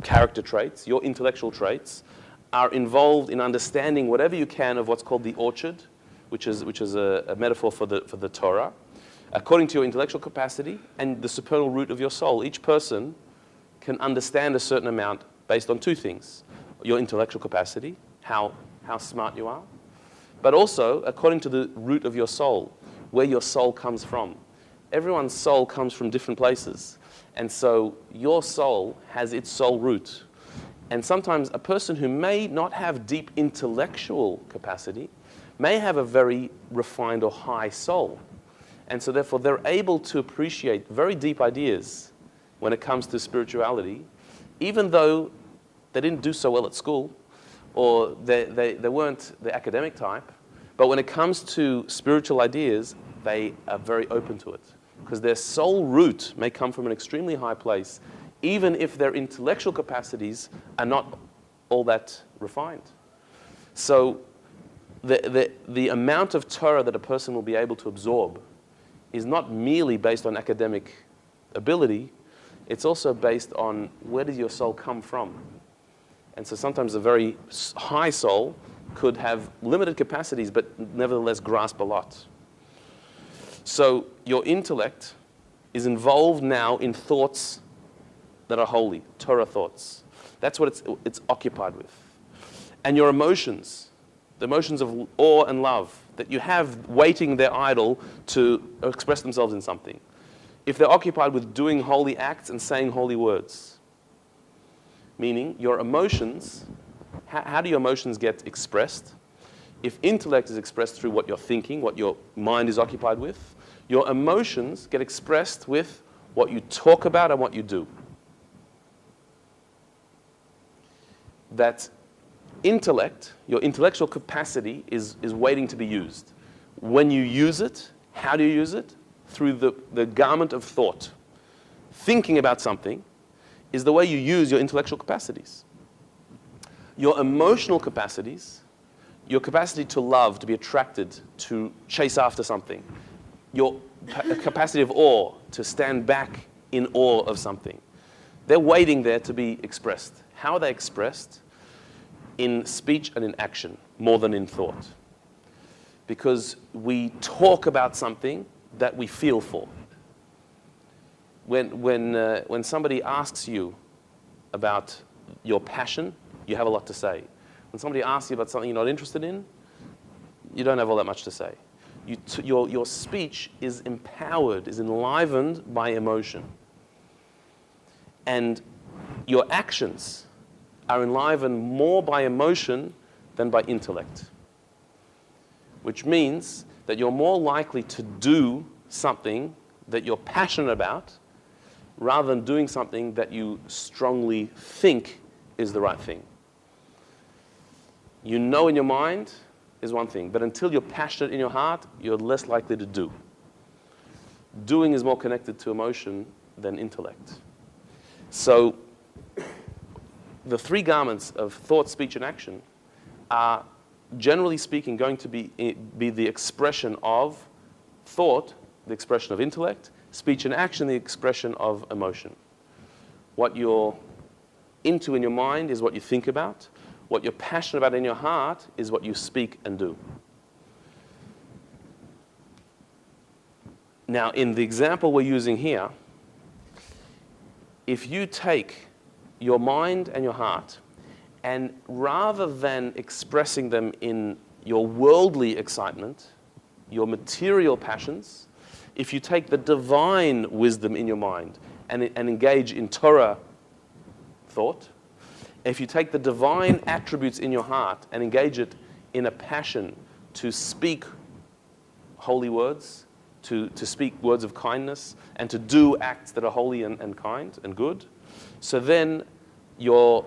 character traits, your intellectual traits, are involved in understanding whatever you can of what's called the orchard, which is a metaphor for the Torah, according to your intellectual capacity and the supernal root of your soul. Each person can understand a certain amount based on two things: your intellectual capacity, how smart you are, but also according to the root of your soul, where your soul comes from. Everyone's soul comes from different places. And so your soul has its soul root. And sometimes a person who may not have deep intellectual capacity may have a very refined or high soul. And so therefore they're able to appreciate very deep ideas when it comes to spirituality, even though they didn't do so well at school, or they weren't the academic type. But when it comes to spiritual ideas, they are very open to it, because their soul root may come from an extremely high place, even if their intellectual capacities are not all that refined. So the amount of Torah that a person will be able to absorb is not merely based on academic ability, it's also based on where does your soul come from. And so sometimes a very high soul could have limited capacities, but nevertheless grasp a lot. So your intellect is involved now in thoughts that are holy, Torah thoughts. That's what it's occupied with. And your emotions, the emotions of awe and love that you have waiting their idle to express themselves in something, if they're occupied with doing holy acts and saying holy words, meaning your emotions, how do your emotions get expressed? If intellect is expressed through what you're thinking, what your mind is occupied with, your emotions get expressed with what you talk about and what you do. That intellect, your intellectual capacity is waiting to be used. When you use it, how do you use it? Through the garment of thought. Thinking about something is the way you use your intellectual capacities. Your emotional capacities, your capacity to love, to be attracted, to chase after something, your capacity of awe, to stand back in awe of something, they're waiting there to be expressed. How are they expressed? In speech and in action, more than in thought. Because we talk about something that we feel for. When somebody asks you about your passion, you have a lot to say. When somebody asks you about something you're not interested in, you don't have all that much to say. Your speech is empowered, is enlivened by emotion. And your actions are enlivened more by emotion than by intellect. Which means that you're more likely to do something that you're passionate about rather than doing something that you strongly think is the right thing. You know in your mind is one thing, but until you're passionate in your heart, you're less likely to do. Doing is more connected to emotion than intellect. So the three garments of thought, speech, and action are, generally speaking, going to be the expression of thought, the expression of intellect, speech and action, the expression of emotion. What you're into in your mind is what you think about. What you're passionate about in your heart is what you speak and do. Now, in the example we're using here, if you take your mind and your heart, and rather than expressing them in your worldly excitement, your material passions, if you take the divine wisdom in your mind and engage in Torah thought, if you take the divine attributes in your heart and engage it in a passion to speak holy words, to speak words of kindness, and to do acts that are holy and kind and good, so then your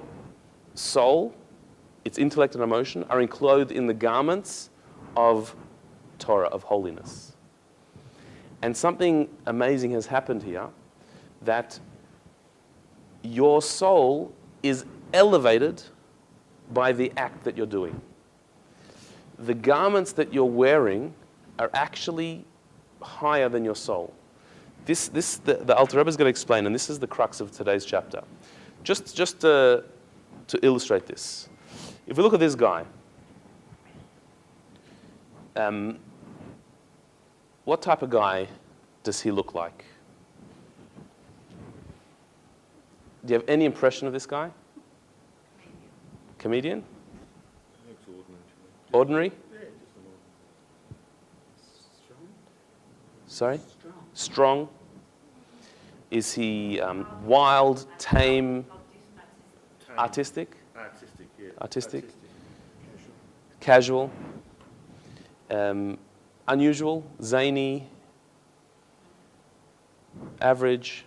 soul, its intellect and emotion, are enclosed in the garments of Torah, of holiness. And something amazing has happened here, that your soul is elevated by the act that you're doing. The garments that you're wearing are actually higher than your soul. The Alter Rebbe is going to explain, and this is the crux of today's chapter. Just to illustrate this, if we look at this guy, what type of guy does he look like? Do you have any impression of this guy? Comedian? Looks Ordinary? Yeah, just a little. Strong? Sorry? Strong. Strong? Is he wild, tame, artistic? Artistic, yeah. Artistic? Casual? Unusual? Zany? Average?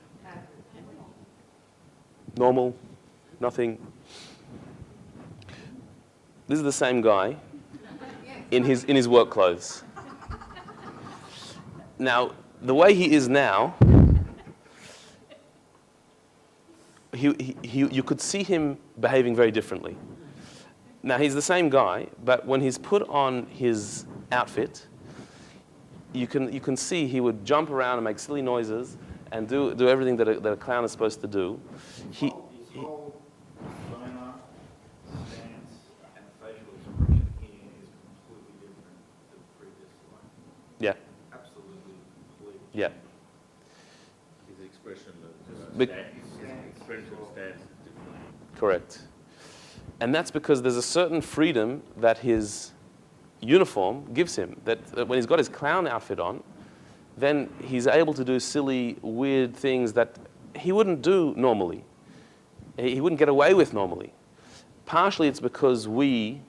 Normal? Nothing? This is the same guy in his work clothes. Now, the way he is now, you could see him behaving very differently. Now, he's the same guy, but when he's put on his outfit, you can see he would jump around and make silly noises and do everything that a clown is supposed to do. His whole persona, stance, and facial expression here is completely different to the previous one. Yeah, Absolutely completely. yeah. His expression, But- his expression stance is different. Correct. And that's because there's a certain freedom that his uniform gives him. That when he's got his clown outfit on, then he's able to do silly, weird things that he wouldn't do normally. He wouldn't get away with normally. Partially it's because we,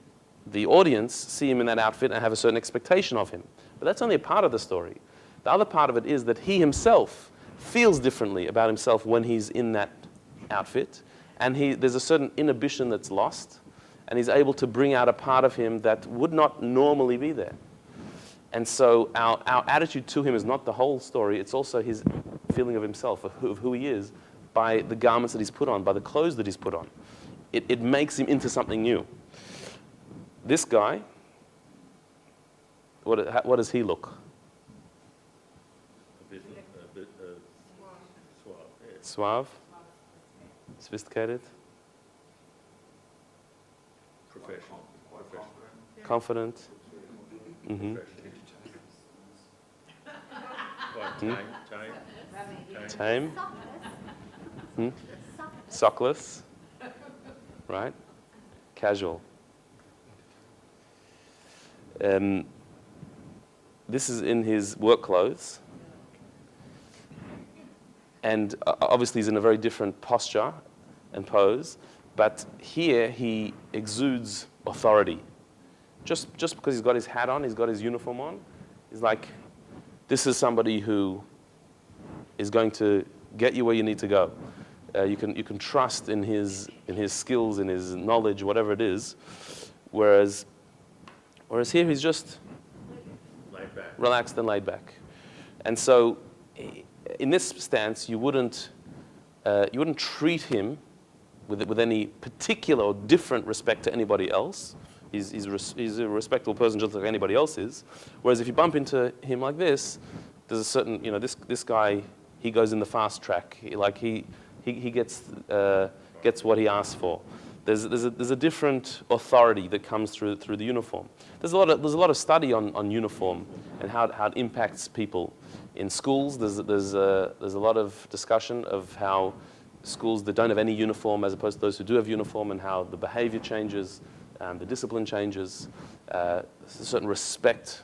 the audience, see him in that outfit and have a certain expectation of him. But that's only a part of the story. The other part of it is that he himself feels differently about himself when he's in that outfit. And there's a certain inhibition that's lost. And he's able to bring out a part of him that would not normally be there. And so our attitude to him is not the whole story. It's also his feeling of himself, of who he is, by the garments that he's put on, by the clothes that he's put on. It makes him into something new. This guy, what does he look? A bit suave. Yeah. Suave? Sophisticated? Professional. Confident? Mm-hmm. Quite tame. Tame? Hmm? Sockless? Right? Casual. This is in his work clothes. And obviously he's in a very different posture and pose. But here he exudes authority. Just because he's got his hat on, he's got his uniform on, he's like, this is somebody who is going to get you where you need to go. You can trust in his skills, in his knowledge, whatever it is. Whereas here he's just Laid back. relaxed and laid back. And so, in this stance, you wouldn't treat him with any particular or different respect to anybody else. He's a respectable person just like anybody else is. Whereas if you bump into him like this, there's a certain, this guy, he goes in the fast track. He gets what he asks for. There's a different authority that comes through the uniform. There's a lot of study on uniform and how it impacts people. In schools, there's a lot of discussion of how schools that don't have any uniform as opposed to those who do have uniform, and how the behavior changes, the discipline changes, there's a certain respect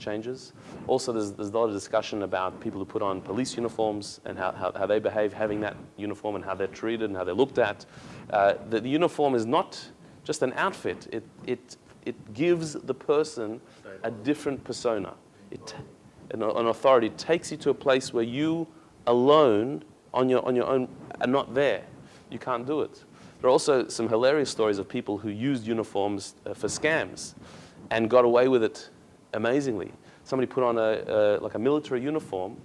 changes. Also, there's a lot of discussion about people who put on police uniforms and how they behave having that uniform and how they're treated and how they're looked at. The uniform is not just an outfit. It gives the person a different persona. An authority. It takes you to a place where you alone, on your own, are not there. You can't do it. There are also some hilarious stories of people who used uniforms for scams and got away with it amazingly. Somebody put on a military uniform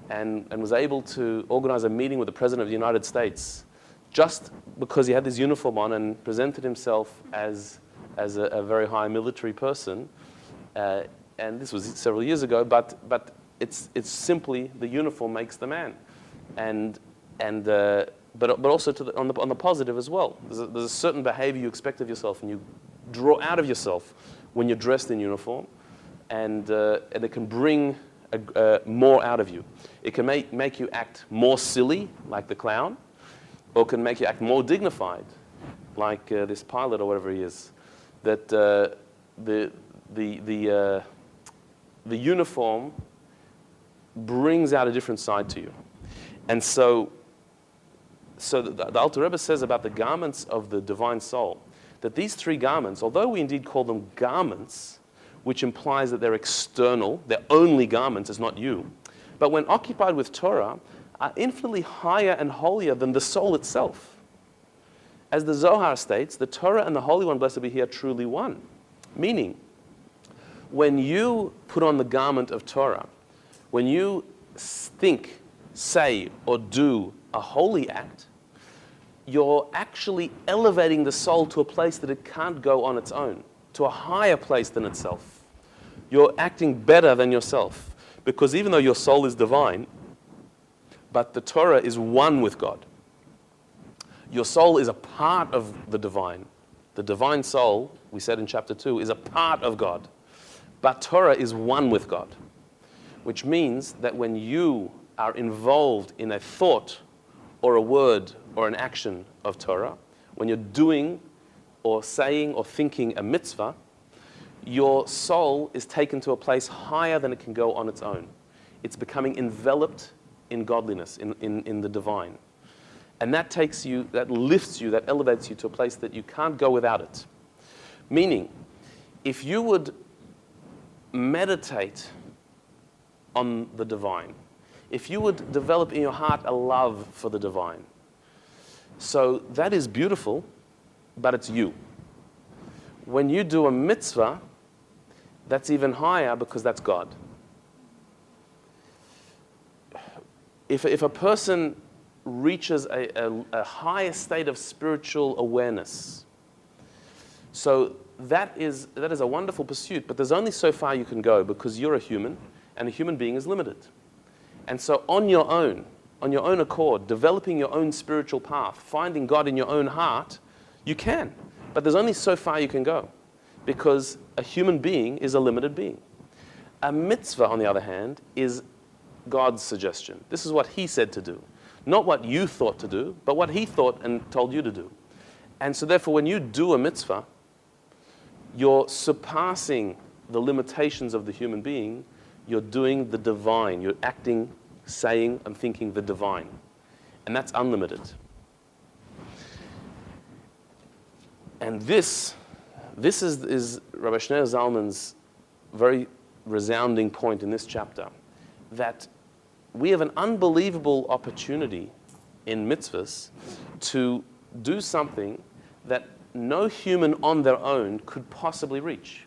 and was able to organize a meeting with the President of the United States just because he had this uniform on and presented himself as a very high military person. And this was several years ago, but it's simply the uniform makes the man. But also on the positive as well. There's a certain behavior you expect of yourself and you draw out of yourself when you're dressed in uniform, and it can bring more out of you. It can make you act more silly, like the clown, or it can make you act more dignified, like this pilot or whatever he is. That the uniform brings out a different side to you. And so the Alter Rebbe says about the garments of the divine soul, that these three garments, although we indeed call them garments, which implies that they're external, they're only garments, it's not you, but when occupied with Torah, are infinitely higher and holier than the soul itself. As the Zohar states, the Torah and the Holy One, blessed be He, are truly one. Meaning, when you put on the garment of Torah, when you think, say, or do a holy act, you're actually elevating the soul to a place that it can't go on its own, to a higher place than itself. You're acting better than yourself, because even though your soul is divine, but the Torah is one with God. Your soul is a part of the divine. The divine soul, we said in chapter 2, is a part of God. But Torah is one with God, which means that when you are involved in a thought or a word or an action of Torah, when you're doing or saying or thinking a mitzvah, your soul is taken to a place higher than it can go on its own. It's becoming enveloped in godliness, in the divine. And that takes you, that lifts you, that elevates you to a place that you can't go without it. Meaning, if you would meditate on the divine, if you would develop in your heart a love for the divine, so that is beautiful, but it's you. When you do a mitzvah, that's even higher because that's God. If a person reaches a higher state of spiritual awareness, so that is a wonderful pursuit, but there's only so far you can go because you're a human, and a human being is limited. And so on your own accord, developing your own spiritual path, finding God in your own heart, you can. But there's only so far you can go, because a human being is a limited being. A mitzvah, on the other hand, is God's suggestion. This is what He said to do. Not what you thought to do, but what He thought and told you to do. And so therefore, when you do a mitzvah, you're surpassing the limitations of the human being. You're doing the divine. You're acting, saying, and thinking the divine. And that's unlimited. And this is Rabbi Shneur Zalman's very resounding point in this chapter, that we have an unbelievable opportunity in mitzvahs to do something that no human on their own could possibly reach.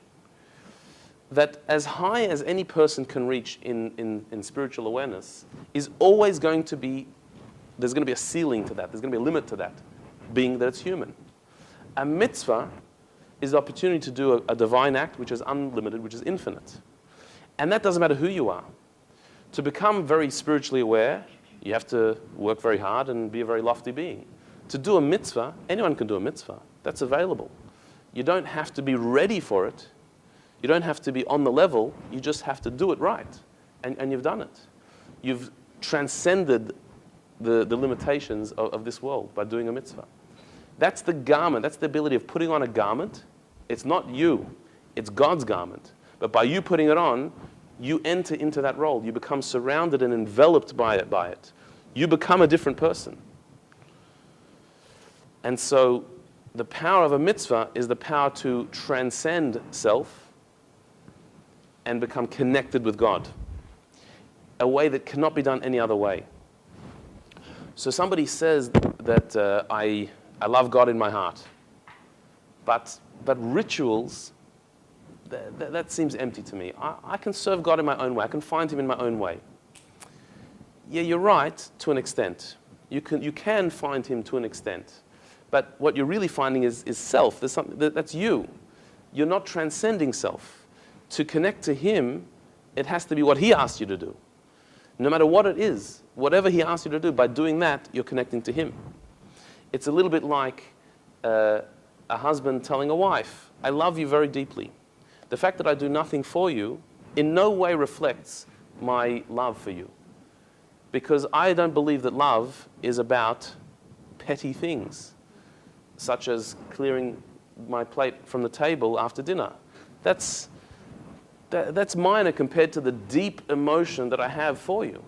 That as high as any person can reach in spiritual awareness is always going to be, there's going to be a ceiling to that, there's going to be a limit to that, being that it's human. A mitzvah is the opportunity to do a divine act which is unlimited, which is infinite. And that doesn't matter who you are. To become very spiritually aware, you have to work very hard and be a very lofty being. To do a mitzvah, anyone can do a mitzvah. That's available. You don't have to be ready for it. You don't have to be on the level. You just have to do it right. And you've done it. You've transcended the limitations of this world by doing a mitzvah. That's the garment. That's the ability of putting on a garment. It's not you. It's God's garment. But by you putting it on, you enter into that role. You become surrounded and enveloped by it. You become a different person. And so the power of a mitzvah is the power to transcend self and become connected with God, a way that cannot be done any other way. So somebody says that I love God in my heart, but rituals, that seems empty to me. I can serve God in my own way. I can find Him in my own way. Yeah, you're right to an extent. You can find Him to an extent. But what you're really finding is self. There's something that's you. You're not transcending self. To connect to Him, it has to be what He asked you to do. No matter what it is, whatever He asked you to do, by doing that, you're connecting to Him. It's a little bit like a husband telling a wife, I love you very deeply. The fact that I do nothing for you in no way reflects my love for you. Because I don't believe that love is about petty things, such as clearing my plate from the table after dinner. That's minor compared to the deep emotion that I have for you.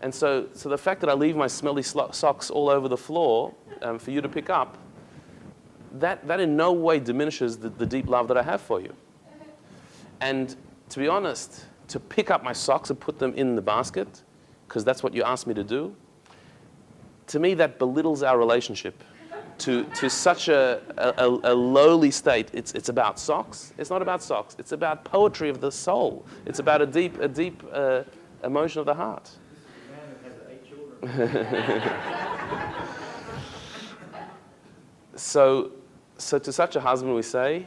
And so the fact that I leave my smelly socks all over the floor for you to pick up, that in no way diminishes the deep love that I have for you. And to be honest, to pick up my socks and put them in the basket, because that's what you asked me to do, to me that belittles our relationship to such a lowly state. It's about socks. It's not about socks. It's about poetry of the soul. It's about a deep emotion of the heart. This is a man that has 8 children. So to such a husband we say,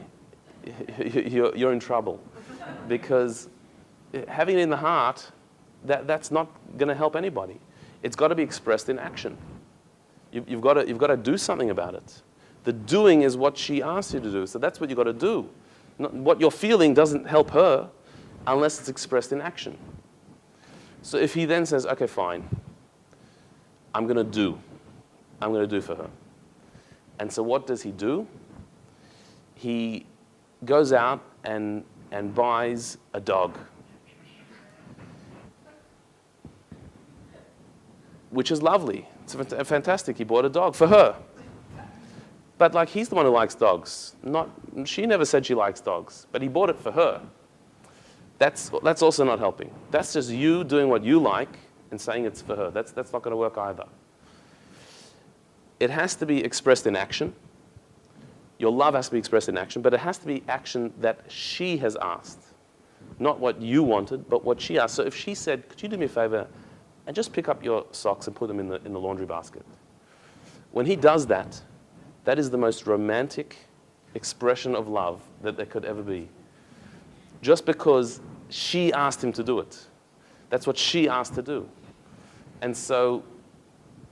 you're in trouble, because having it in the heart, that's not going to help anybody. It's got to be expressed in action. You've got to do something about it. The doing is what she asked you to do, so that's what you've got to do. What you're feeling doesn't help her unless it's expressed in action. So if he then says, okay, fine, I'm going to do for her. And so what does he do? He goes out and buys a dog, which is lovely. It's fantastic. He bought a dog for her. But like, he's the one who likes dogs. She never said she likes dogs, but he bought it for her. That's also not helping. That's just you doing what you like and saying it's for her. That's not going to work either. It has to be expressed in action. Your love has to be expressed in action, but it has to be action that she has asked. Not what you wanted, but what she asked. So if she said, could you do me a favor and just pick up your socks and put them in the laundry basket? When he does that, that is the most romantic expression of love that there could ever be. Just because she asked him to do it. That's what she asked to do. And so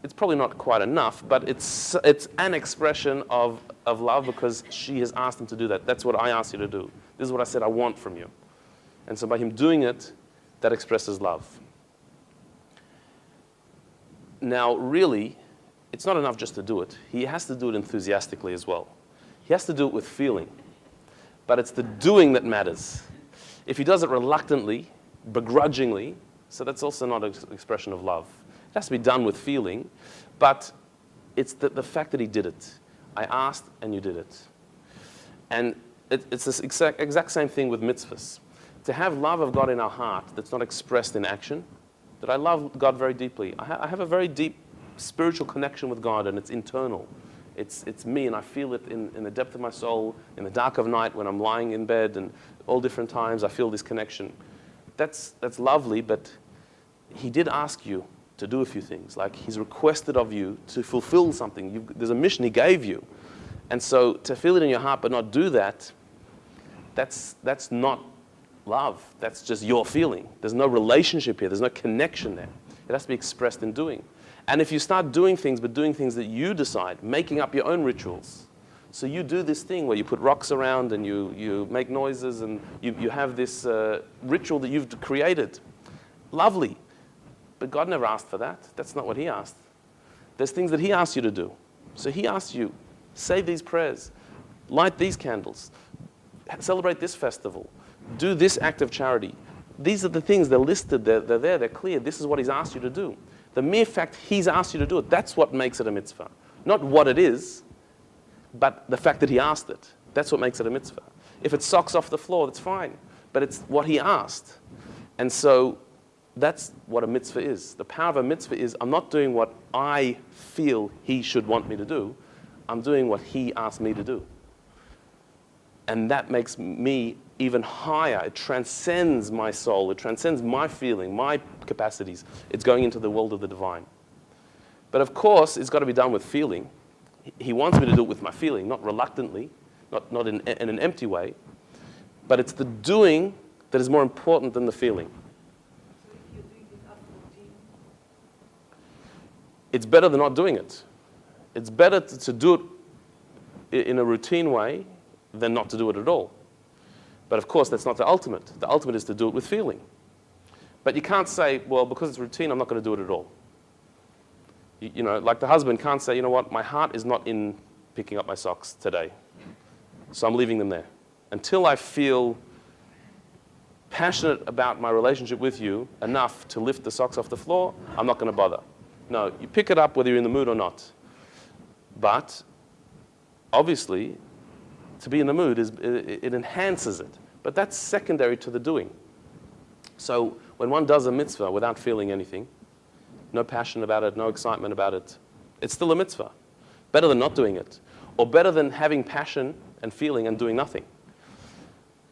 it's probably not quite enough, but it's an expression of love because she has asked him to do that. That's what I asked you to do. This is what I said I want from you. And so by him doing it, that expresses love. Now, really, it's not enough just to do it. He has to do it enthusiastically as well. He has to do it with feeling. But it's the doing that matters. If he does it reluctantly, begrudgingly, so that's also not an expression of love. It has to be done with feeling, but it's the fact that he did it. I asked and you did it. And it's this exact same thing with mitzvahs. To have love of God in our heart that's not expressed in action, that I love God very deeply. I have a very deep spiritual connection with God, and it's internal. It's me, and I feel it in the depth of my soul, in the dark of night when I'm lying in bed, and all different times I feel this connection. That's lovely, but he did ask you to do a few things. Like, he's requested of you to fulfill something. There's a mission he gave you. And so to feel it in your heart but not do that, that's not love. That's just your feeling. There's no relationship here. There's no connection there. It has to be expressed in doing. And if you start doing things, but doing things that you decide, making up your own rituals. So you do this thing where you put rocks around and you make noises and you have this ritual that you've created. Lovely. But God never asked for that. That's not what he asked. There's things that he asked you to do. So he asked you, say these prayers, light these candles, celebrate this festival, do this act of charity, these are the things, they're listed, they're there, they're clear. This is what he's asked you to do. The mere fact he's asked you to do it, that's what makes it a mitzvah. Not what it is, but the fact that he asked it. That's what makes it a mitzvah. If it's socks off the floor, that's fine. But it's what he asked. And so that's what a mitzvah is. The power of a mitzvah is I'm not doing what I feel he should want me to do. I'm doing what he asked me to do. And that makes me even higher. It transcends my soul. It transcends my feeling, my capacities. It's going into the world of the divine. But of course, it's got to be done with feeling. He wants me to do it with my feeling, not reluctantly, not in an empty way. But it's the doing that is more important than the feeling. So if you're doing it up routine? It's better than not doing it. It's better to do it in a routine way than not to do it at all. But of course, that's not the ultimate. The ultimate is to do it with feeling. But you can't say, well, because it's routine, I'm not going to do it at all. You know, like the husband can't say, you know what, my heart is not in picking up my socks today, so I'm leaving them there. Until I feel passionate about my relationship with you enough to lift the socks off the floor, I'm not going to bother. No, you pick it up whether you're in the mood or not. But obviously, to be in the mood, it enhances it. But that's secondary to the doing. So when one does a mitzvah without feeling anything, no passion about it, no excitement about it, it's still a mitzvah. Better than not doing it. Or better than having passion and feeling and doing nothing.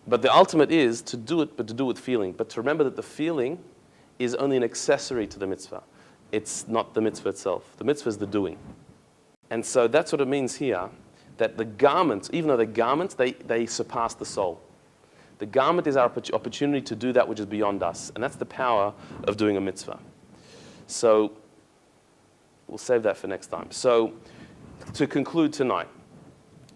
But the ultimate is to do it, but to do it with feeling. But to remember that the feeling is only an accessory to the mitzvah. It's not the mitzvah itself. The mitzvah is the doing. And so that's what it means here, that the garments, even though they're garments, they surpass the soul. The garment is our opportunity to do that which is beyond us. And that's the power of doing a mitzvah. So we'll save that for next time. So to conclude tonight,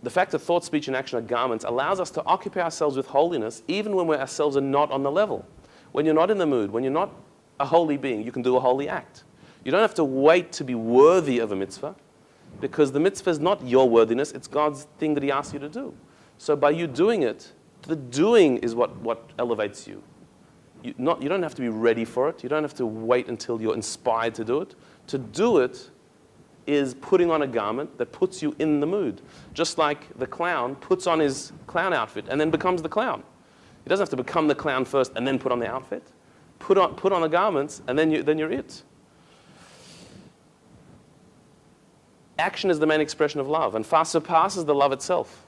the fact that thought, speech, and action are garments allows us to occupy ourselves with holiness even when we ourselves are not on the level. When you're not in the mood, when you're not a holy being, you can do a holy act. You don't have to wait to be worthy of a mitzvah, because the mitzvah is not your worthiness, it's God's thing that he asks you to do. So by you doing it, the doing is what elevates you. You don't have to be ready for it. You don't have to wait until you're inspired to do it. To do it is putting on a garment that puts you in the mood. Just like the clown puts on his clown outfit and then becomes the clown. He doesn't have to become the clown first and then put on the outfit. Put on the garments and then you're it. Action is the main expression of love, and far surpasses the love itself.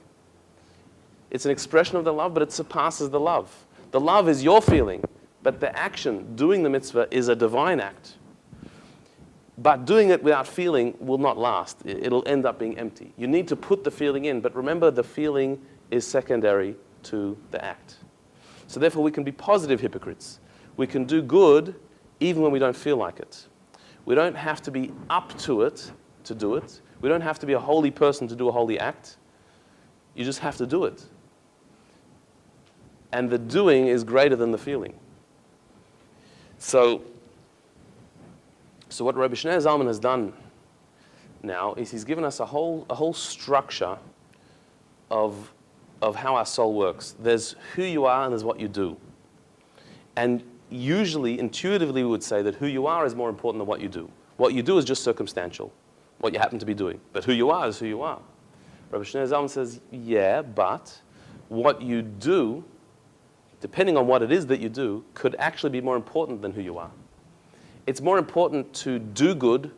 It's an expression of the love, but it surpasses the love. The love is your feeling, but the action, doing the mitzvah, is a divine act. But doing it without feeling will not last. It'll end up being empty. You need to put the feeling in, but remember the feeling is secondary to the act. So therefore we can be positive hypocrites. We can do good even when we don't feel like it. We don't have to be up to it to do it. We don't have to be a holy person to do a holy act. You just have to do it. And the doing is greater than the feeling. So what Rabbi Shneur Zalman has done now is he's given us a whole structure of how our soul works. There's who you are and there's what you do. And usually, intuitively, we would say that who you are is more important than what you do. What you do is just circumstantial, what you happen to be doing. But who you are is who you are. Rabbi Shneur Zalman says, yeah, but what you do, depending on what it is that you do, could actually be more important than who you are. It's more important to do good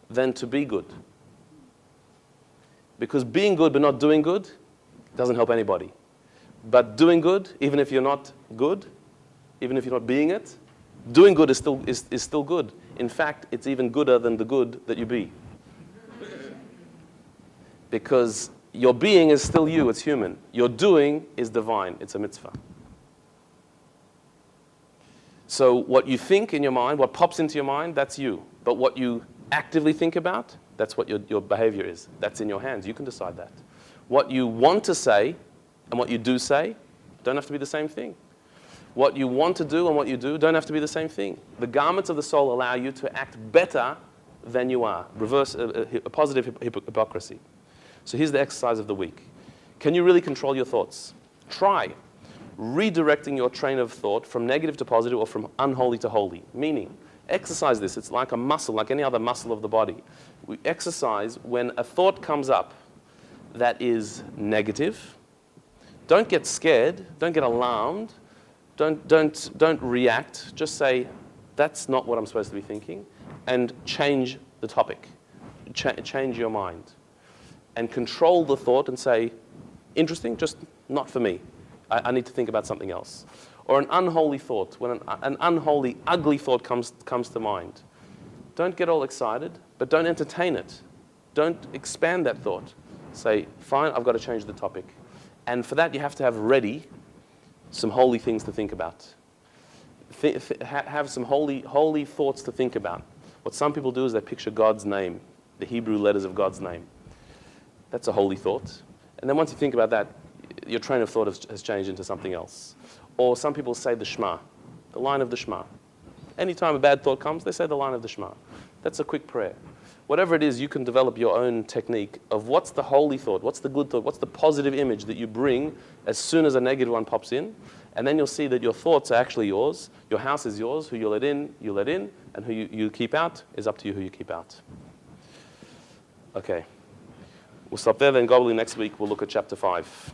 than to be good. Because being good but not doing good doesn't help anybody. But doing good, even if you're not good, even if you're not being it, doing good is still good. In fact, it's even gooder than the good that you be. Because your being is still you, it's human. Your doing is divine, it's a mitzvah. So what you think in your mind, what pops into your mind, that's you. But what you actively think about, that's what your behavior is. That's in your hands. You can decide that. What you want to say and what you do say don't have to be the same thing. What you want to do and what you do don't have to be the same thing. The garments of the soul allow you to act better than you are. Reverse a positive hypocrisy. So here's the exercise of the week. Can you really control your thoughts? Try. redirecting your train of thought from negative to positive or from unholy to holy. Meaning, exercise this. It's like a muscle, like any other muscle of the body. We exercise when a thought comes up that is negative. Don't get scared. Don't get alarmed. Don't react. Just say, that's not what I'm supposed to be thinking, and change the topic. Change your mind. And control the thought and say, interesting, just not for me. I need to think about something else. Or an unholy thought, when an unholy, ugly thought comes to mind. Don't get all excited, but don't entertain it. Don't expand that thought. Say, fine, I've got to change the topic. And for that, you have to have ready some holy things to think about. Have some holy thoughts to think about. What some people do is they picture God's name, the Hebrew letters of God's name. That's a holy thought. And then once you think about that, your train of thought has changed into something else. Or some people say the Shema, the line of the Shema. Anytime a bad thought comes, they say the line of the Shema. That's a quick prayer. Whatever it is, you can develop your own technique of what's the holy thought, what's the good thought, what's the positive image that you bring as soon as a negative one pops in. And then you'll see that your thoughts are actually yours. Your house is yours. Who you let in, and who you keep out is up to you who you keep out. Okay. We'll stop there, then probably next week we'll look at chapter 5.